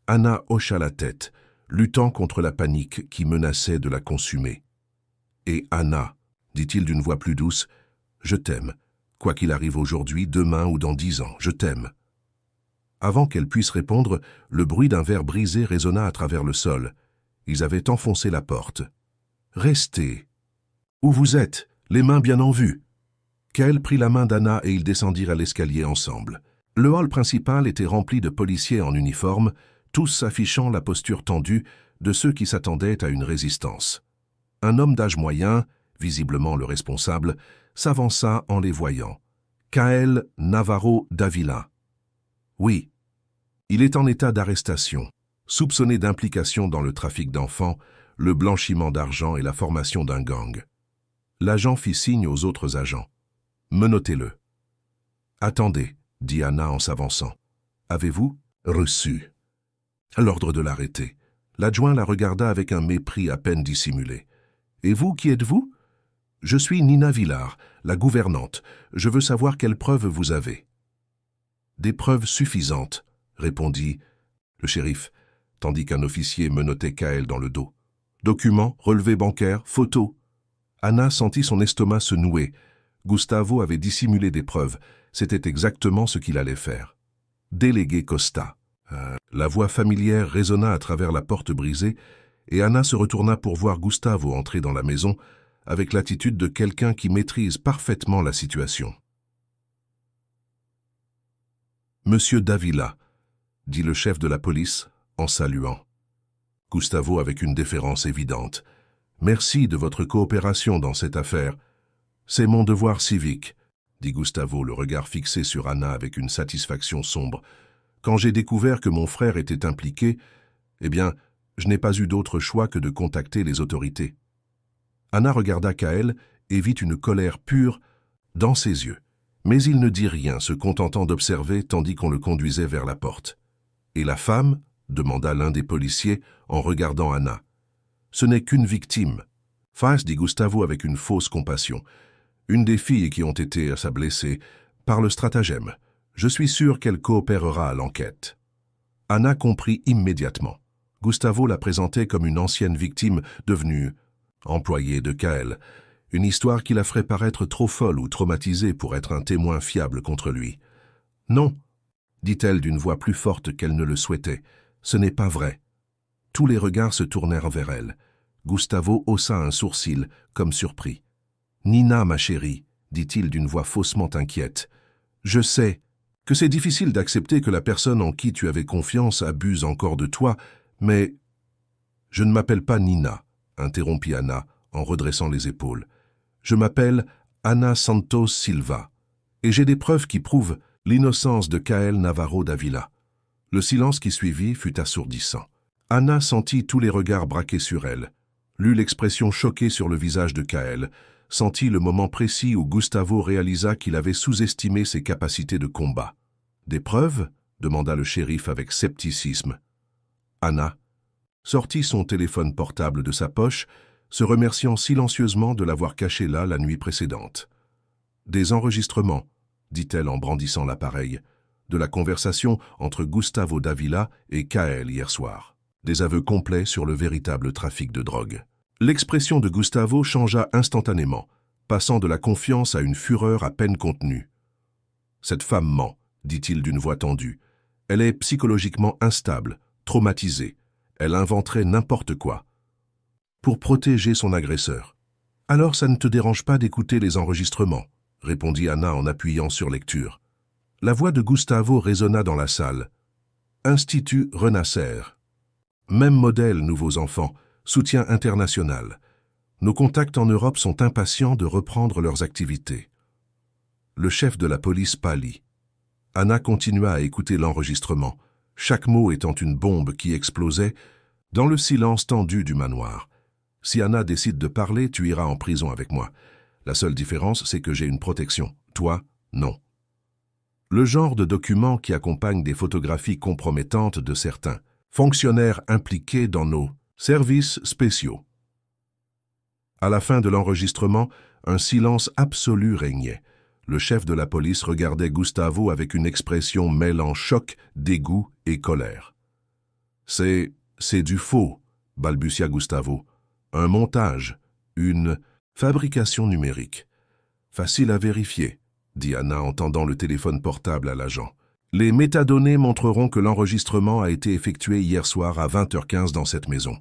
Anna hocha la tête, luttant contre la panique qui menaçait de la consumer. « Et Anna, » dit-il d'une voix plus douce, « je t'aime. Quoi qu'il arrive aujourd'hui, demain ou dans 10 ans, je t'aime. » Avant qu'elle puisse répondre, le bruit d'un verre brisé résonna à travers le sol. Ils avaient enfoncé la porte. « Restez. Où vous êtes, les mains bien en vue. » Kaël prit la main d'Anna et ils descendirent à l'escalier ensemble. Le hall principal était rempli de policiers en uniforme, tous affichant la posture tendue de ceux qui s'attendaient à une résistance. Un homme d'âge moyen, visiblement le responsable, s'avança en les voyant. « Kaël Navarro Davila. » « Oui. Il est en état d'arrestation, soupçonné d'implication dans le trafic d'enfants, le blanchiment d'argent et la formation d'un gang. » L'agent fit signe aux autres agents. « Menottez-le. »« Attendez, » dit Anna en s'avançant. « Avez-vous reçu ?» L'ordre de l'arrêter. L'adjoint la regarda avec un mépris à peine dissimulé. « Et vous, qui êtes-vous »« Je suis Nina Villard, la gouvernante. Je veux savoir quelles preuves vous avez. » « Des preuves suffisantes, » répondit le shérif, tandis qu'un officier menottait Kaël dans le dos. « Documents, relevés bancaires, photos. » Anna sentit son estomac se nouer. Gustavo avait dissimulé des preuves. C'était exactement ce qu'il allait faire. « Délégué Costa. » La voix familière résonna à travers la porte brisée, et Anna se retourna pour voir Gustavo entrer dans la maison avec l'attitude de quelqu'un qui maîtrise parfaitement la situation. « Monsieur Davila, » dit le chef de la police en saluant. Gustavo avec une déférence évidente. « Merci de votre coopération dans cette affaire. C'est mon devoir civique, » dit Gustavo, le regard fixé sur Anna avec une satisfaction sombre. « Quand j'ai découvert que mon frère était impliqué, eh bien, je n'ai pas eu d'autre choix que de contacter les autorités. » Anna regarda Kaël et vit une colère pure dans ses yeux. Mais il ne dit rien, se contentant d'observer tandis qu'on le conduisait vers la porte. « Et la femme ?» demanda l'un des policiers en regardant Anna. « Ce n'est qu'une victime. »« Face, dit Gustavo avec une fausse compassion. « Une des filles qui ont été à sa blessée par le stratagème. Je suis sûr qu'elle coopérera à l'enquête. » Anna comprit immédiatement. Gustavo la présentait comme une ancienne victime devenue employée de Kaël. Une histoire qui la ferait paraître trop folle ou traumatisée pour être un témoin fiable contre lui. « Non, » dit-elle d'une voix plus forte qu'elle ne le souhaitait, « ce n'est pas vrai. » Tous les regards se tournèrent vers elle. Gustavo haussa un sourcil, comme surpris. « Nina, ma chérie, » dit-il d'une voix faussement inquiète, « je sais que c'est difficile d'accepter que la personne en qui tu avais confiance abuse encore de toi, mais... » « Je ne m'appelle pas Nina, » interrompit Anna en redressant les épaules. « Je m'appelle Anna Santos Silva, et j'ai des preuves qui prouvent l'innocence de Kaël Navarro Davila. » Le silence qui suivit fut assourdissant. Anna sentit tous les regards braqués sur elle, lut l'expression choquée sur le visage de Kaël, sentit le moment précis où Gustavo réalisa qu'il avait sous-estimé ses capacités de combat. « Des preuves » demanda le shérif avec scepticisme. Anna sortit son téléphone portable de sa poche, se remerciant silencieusement de l'avoir caché là la nuit précédente. « Des enregistrements » dit-elle en brandissant l'appareil, « de la conversation entre Gustavo Davila et Kaël hier soir. Des aveux complets sur le véritable trafic de drogue. » L'expression de Gustavo changea instantanément, passant de la confiance à une fureur à peine contenue. « Cette femme ment, » dit-il d'une voix tendue. « Elle est psychologiquement instable, traumatisée. Elle inventerait n'importe quoi. Pour protéger son agresseur. Alors ça ne te dérange pas d'écouter les enregistrements, répondit Anna en appuyant sur lecture. La voix de Gustavo résonna dans la salle. Institut Renasser. Même modèle, nouveaux enfants, soutien international. Nos contacts en Europe sont impatients de reprendre leurs activités. Le chef de la police pâlit. Anna continua à écouter l'enregistrement, chaque mot étant une bombe qui explosait dans le silence tendu du manoir. Si Anna décide de parler, tu iras en prison avec moi. La seule différence, c'est que j'ai une protection. Toi, non. Le genre de document qui accompagne des photographies compromettantes de certains fonctionnaires impliqués dans nos services spéciaux. À la fin de l'enregistrement, un silence absolu régnait. Le chef de la police regardait Gustavo avec une expression mêlant choc, dégoût et colère. « C'est du faux », balbutia Gustavo. « Un montage, une fabrication numérique. Facile à vérifier, » dit Anna en tendant le téléphone portable à l'agent. « Les métadonnées montreront que l'enregistrement a été effectué hier soir à 20h15 dans cette maison. »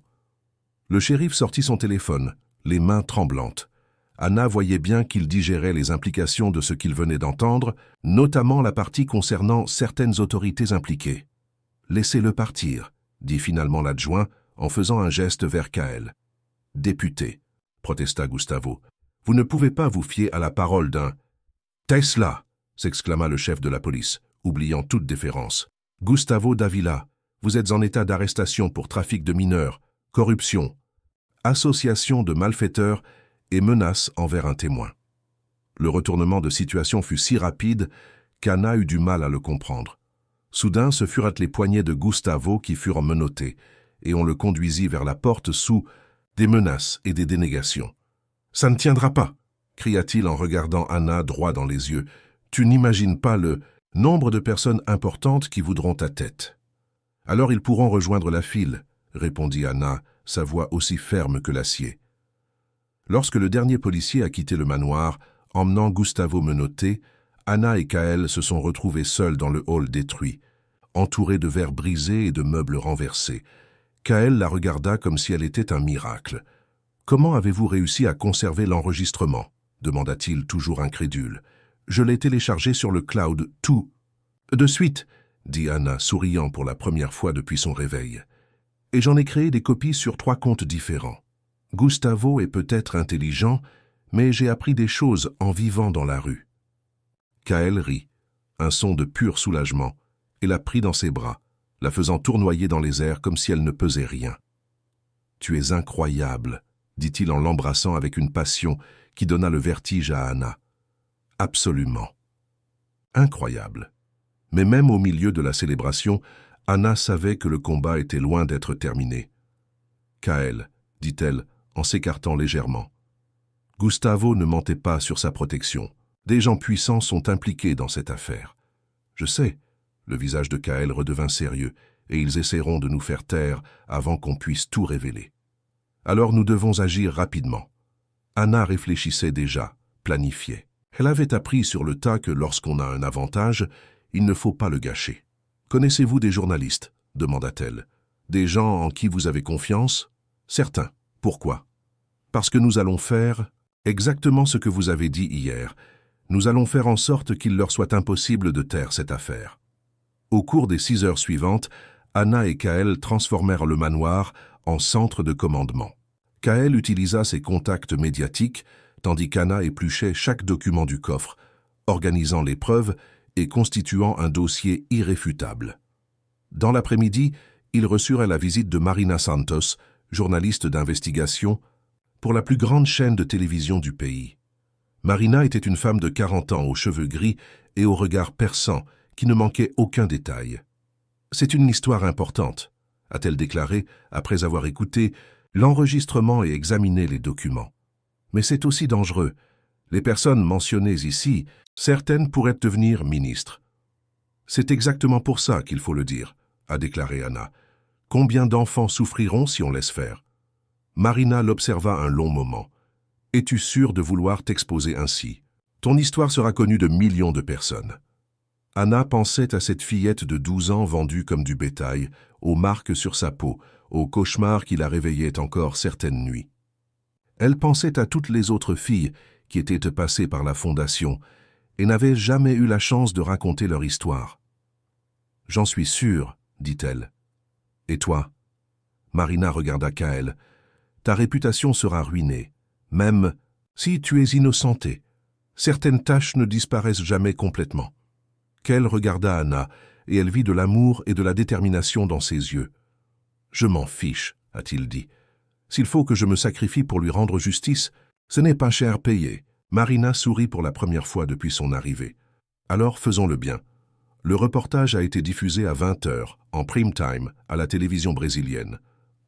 Le shérif sortit son téléphone, les mains tremblantes. Anna voyait bien qu'il digérait les implications de ce qu'il venait d'entendre, notamment la partie concernant certaines autorités impliquées. « Laissez-le partir », dit finalement l'adjoint en faisant un geste vers Kael. « Député », protesta Gustavo, « vous ne pouvez pas vous fier à la parole d'un « Tesla », s'exclama le chef de la police, oubliant toute déférence. « Gustavo Davila, vous êtes en état d'arrestation pour trafic de mineurs, corruption, association de malfaiteurs et menace envers un témoin. » Le retournement de situation fut si rapide qu'Anna eut du mal à le comprendre. Soudain, ce furent les poignets de Gustavo qui furent menottés, et on le conduisit vers la porte sous des menaces et des dénégations. « Ça ne tiendra pas !» cria-t-il en regardant Anna droit dans les yeux. « Tu n'imagines pas le nombre de personnes importantes qui voudront ta tête. »« Alors ils pourront rejoindre la file, » répondit Anna, sa voix aussi ferme que l'acier. Lorsque le dernier policier a quitté le manoir, emmenant Gustavo menotté, Anna et Kael se sont retrouvés seuls dans le hall détruit, entourés de verres brisés et de meubles renversés. Kael la regarda comme si elle était un miracle. « Comment avez-vous réussi à conserver l'enregistrement » demanda-t-il, toujours incrédule. « Je l'ai téléchargé sur le cloud, tout. »« De suite » dit Anna, souriant pour la première fois depuis son réveil. « Et j'en ai créé des copies sur 3 comptes différents. Gustavo est peut-être intelligent, mais j'ai appris des choses en vivant dans la rue. » Kael rit, un son de pur soulagement, et la prit dans ses bras, la faisant tournoyer dans les airs comme si elle ne pesait rien. « Tu es incroyable », dit-il en l'embrassant avec une passion qui donna le vertige à Anna. « Absolument. Incroyable. » Mais même au milieu de la célébration, Anna savait que le combat était loin d'être terminé. « Kael, » dit-elle, en s'écartant légèrement. Gustavo ne mentait pas sur sa protection. Des gens puissants sont impliqués dans cette affaire. Je sais, le visage de Kael redevint sérieux, et ils essaieront de nous faire taire avant qu'on puisse tout révéler. Alors nous devons agir rapidement. Anna réfléchissait déjà, planifiait. Elle avait appris sur le tas que lorsqu'on a un avantage, il ne faut pas le gâcher. « Connaissez-vous des journalistes ?» demanda-t-elle. « Des gens en qui vous avez confiance ?»« Certains. Pourquoi ?»« Parce que nous allons faire exactement ce que vous avez dit hier. Nous allons faire en sorte qu'il leur soit impossible de taire cette affaire. » Au cours des 6 heures suivantes, Anna et Kael transformèrent le manoir en centre de commandement. Kael utilisa ses contacts médiatiques, tandis qu'Anna épluchait chaque document du coffre, organisant les preuves et constituant un dossier irréfutable. Dans l'après-midi, ils reçurent la visite de Marina Santos, journaliste d'investigation, pour la plus grande chaîne de télévision du pays. Marina était une femme de 40 ans aux cheveux gris et au regard perçant qui ne manquait aucun détail. « C'est une histoire importante », a-t-elle déclaré après avoir écouté l'enregistrement et examiné les documents. « Mais c'est aussi dangereux. Les personnes mentionnées ici, certaines pourraient devenir ministres. »« C'est exactement pour ça qu'il faut le dire », a déclaré Anna. « Combien d'enfants souffriront si on laisse faire ?» Marina l'observa un long moment. « Es-tu sûr de vouloir t'exposer ainsi? Ton histoire sera connue de millions de personnes. » Anna pensait à cette fillette de 12 ans vendue comme du bétail, aux marques sur sa peau, aux cauchemars qui la réveillaient encore certaines nuits. Elle pensait à toutes les autres filles qui étaient passées par la fondation et n'avaient jamais eu la chance de raconter leur histoire. « J'en suis sûre, dit-elle. « Et toi ?» Marina regarda Kaël. « Ta réputation sera ruinée, même si tu es innocenté. Certaines taches ne disparaissent jamais complètement. » Kaël regarda Anna, et elle vit de l'amour et de la détermination dans ses yeux. « Je m'en fiche, a-t-il dit. S'il faut que je me sacrifie pour lui rendre justice, ce n'est pas cher payé. » Marina sourit pour la première fois depuis son arrivée. « Alors faisons-le bien. » Le reportage a été diffusé à 20h, en prime time, à la télévision brésilienne.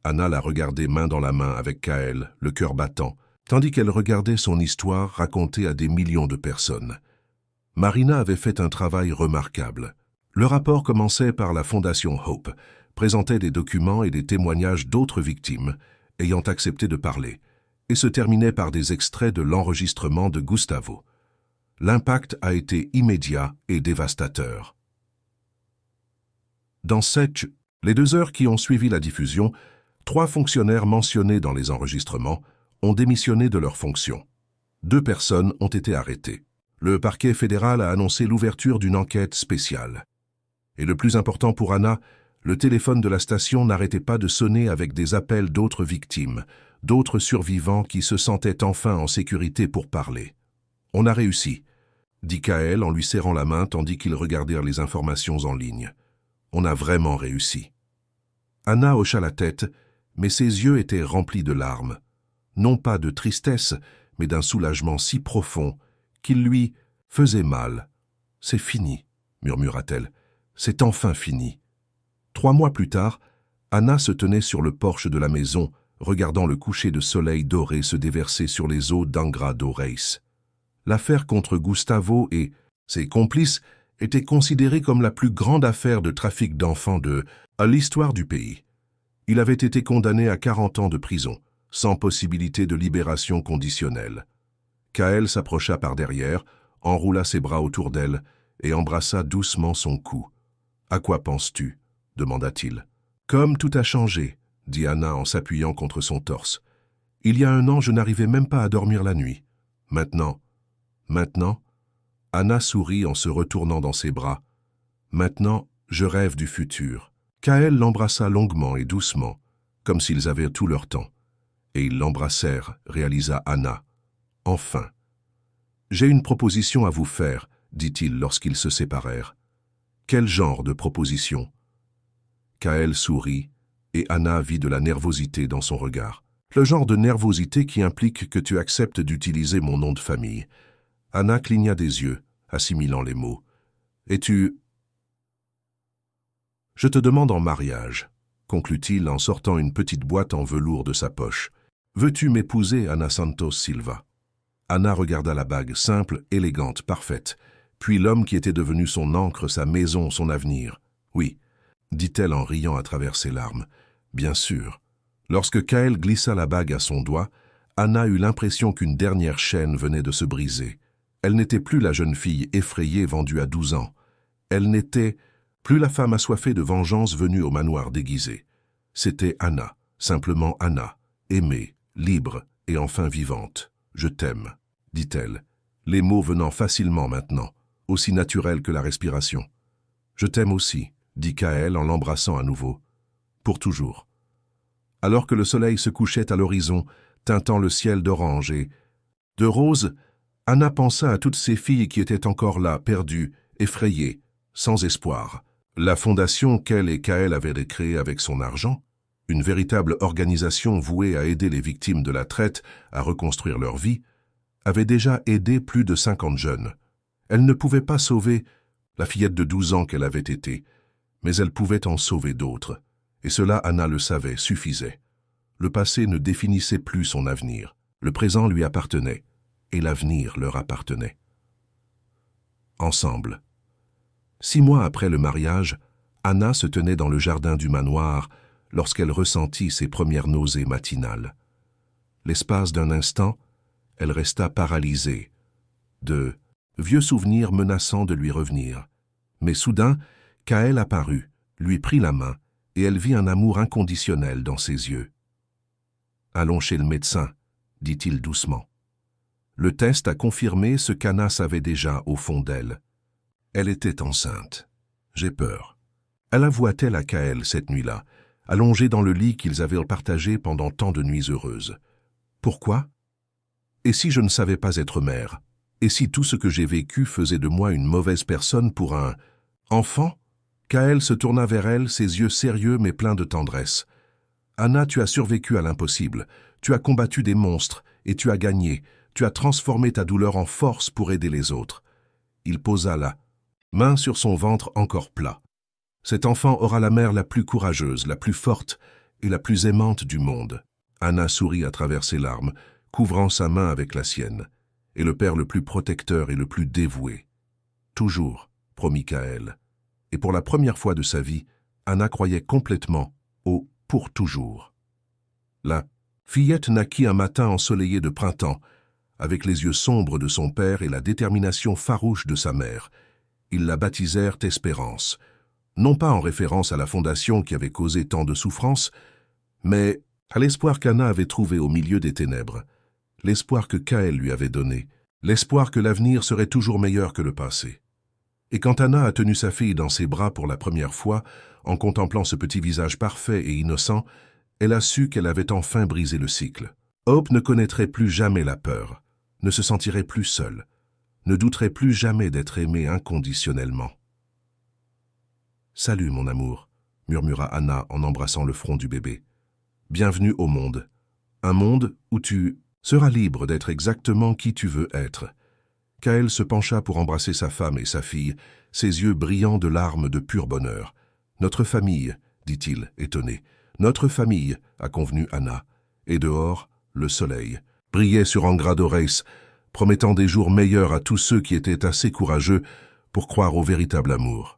Anna la regardait main dans la main avec Kaël, le cœur battant, tandis qu'elle regardait son histoire racontée à des millions de personnes. Marina avait fait un travail remarquable. Le rapport commençait par la Fondation Hope, présentait des documents et des témoignages d'autres victimes ayant accepté de parler, et se terminait par des extraits de l'enregistrement de Gustavo. L'impact a été immédiat et dévastateur. Dans les 2 heures qui ont suivi la diffusion, 3 fonctionnaires mentionnés dans les enregistrements ont démissionné de leurs fonctions. 2 personnes ont été arrêtées. Le parquet fédéral a annoncé l'ouverture d'une enquête spéciale. Et le plus important pour Anna, le téléphone de la station n'arrêtait pas de sonner avec des appels d'autres victimes, d'autres survivants qui se sentaient enfin en sécurité pour parler. « On a réussi », dit Kaël en lui serrant la main tandis qu'ils regardèrent les informations en ligne. « On a vraiment réussi. » Anna hocha la tête, mais ses yeux étaient remplis de larmes. Non pas de tristesse, mais d'un soulagement si profond qu'il lui faisait mal. « C'est fini, » murmura-t-elle. « C'est enfin fini. » 3 mois plus tard, Anna se tenait sur le porche de la maison, regardant le coucher de soleil doré se déverser sur les eaux d'Angra do Reis. L'affaire contre Gustavo et ses complices était considérée comme la plus grande affaire de trafic d'enfants de l'histoire du pays. Il avait été condamné à 40 ans de prison, sans possibilité de libération conditionnelle. Kaël s'approcha par derrière, enroula ses bras autour d'elle et embrassa doucement son cou. « À quoi penses-tu » demanda-t-il. « Comme tout a changé, » dit Anna en s'appuyant contre son torse. « Il y a 1 an, je n'arrivais même pas à dormir la nuit. Maintenant, Anna sourit en se retournant dans ses bras. « Maintenant, je rêve du futur. » Kaël l'embrassa longuement et doucement, comme s'ils avaient tout leur temps. Et ils l'embrassèrent, réalisa Anna. « Enfin. »« J'ai une proposition à vous faire, » dit-il lorsqu'ils se séparèrent. « Quel genre de proposition ?» Kaël sourit, et Anna vit de la nervosité dans son regard. Le genre de nervosité qui implique que tu acceptes d'utiliser mon nom de famille. Anna cligna des yeux, assimilant les mots. « Et tu... » « Je te demande en mariage, » conclut-il en sortant une petite boîte en velours de sa poche. « Veux-tu m'épouser, Anna Santos Silva ?» Anna regarda la bague, simple, élégante, parfaite, puis l'homme qui était devenu son ancre, sa maison, son avenir. « Oui, » dit-elle en riant à travers ses larmes. « Bien sûr. » Lorsque Kaël glissa la bague à son doigt, Anna eut l'impression qu'une dernière chaîne venait de se briser. Elle n'était plus la jeune fille effrayée vendue à 12 ans. Elle n'était plus la femme assoiffée de vengeance venue au manoir déguisée. C'était Anna, simplement Anna, aimée, libre et enfin vivante. « Je t'aime », dit-elle, les mots venant facilement maintenant, aussi naturels que la respiration. « Je t'aime aussi », dit Kaël en l'embrassant à nouveau. « Pour toujours. » Alors que le soleil se couchait à l'horizon, teintant le ciel d'orange et de rose, Anna pensa à toutes ces filles qui étaient encore là, perdues, effrayées, sans espoir. La fondation qu'elle et Kaël avaient créée avec son argent, une véritable organisation vouée à aider les victimes de la traite à reconstruire leur vie, avait déjà aidé plus de 50 jeunes. Elle ne pouvait pas sauver la fillette de 12 ans qu'elle avait été, mais elle pouvait en sauver d'autres. Et cela, Anna le savait, suffisait. Le passé ne définissait plus son avenir. Le présent lui appartenait, et l'avenir leur appartenait. Ensemble. 6 mois après le mariage, Anna se tenait dans le jardin du manoir lorsqu'elle ressentit ses premières nausées matinales. L'espace d'un instant, elle resta paralysée, de vieux souvenirs menaçant de lui revenir. Mais soudain, Kaël apparut, lui prit la main, et elle vit un amour inconditionnel dans ses yeux. « Allons chez le médecin », dit-il doucement. Le test a confirmé ce qu'Anna savait déjà au fond d'elle. Elle était enceinte. J'ai peur. Elle avoua-t-elle à Kaël cette nuit-là, allongée dans le lit qu'ils avaient partagé pendant tant de nuits heureuses. Pourquoi? Et si je ne savais pas être mère? Et si tout ce que j'ai vécu faisait de moi une mauvaise personne pour un enfant? Kaël se tourna vers elle, ses yeux sérieux mais pleins de tendresse. Anna, tu as survécu à l'impossible. Tu as combattu des monstres et tu as gagné. Tu as transformé ta douleur en force pour aider les autres. Il posa la main sur son ventre encore plat. Cet enfant aura la mère la plus courageuse, la plus forte et la plus aimante du monde. Anna sourit à travers ses larmes, couvrant sa main avec la sienne, et le père le plus protecteur et le plus dévoué. Toujours, promit Kaël. Et pour la première fois de sa vie, Anna croyait complètement au « pour toujours ». La fillette naquit un matin ensoleillé de printemps, avec les yeux sombres de son père et la détermination farouche de sa mère. Ils la baptisèrent Espérance, non pas en référence à la fondation qui avait causé tant de souffrances, mais à l'espoir qu'Anna avait trouvé au milieu des ténèbres, l'espoir que Kaël lui avait donné, l'espoir que l'avenir serait toujours meilleur que le passé. Et quand Anna a tenu sa fille dans ses bras pour la première fois, en contemplant ce petit visage parfait et innocent, elle a su qu'elle avait enfin brisé le cycle. Hope ne connaîtrait plus jamais la peur, ne se sentirait plus seule, ne douterait plus jamais d'être aimée inconditionnellement. « Salut, mon amour », murmura Anna en embrassant le front du bébé. « Bienvenue au monde. Un monde où tu seras libre d'être exactement qui tu veux être. » Kaël se pencha pour embrasser sa femme et sa fille, ses yeux brillants de larmes de pur bonheur. « Notre famille, » dit-il, étonné. « Notre famille, » a convenu Anna. Et dehors, le soleil brillait sur Angrado Reis, promettant des jours meilleurs à tous ceux qui étaient assez courageux pour croire au véritable amour.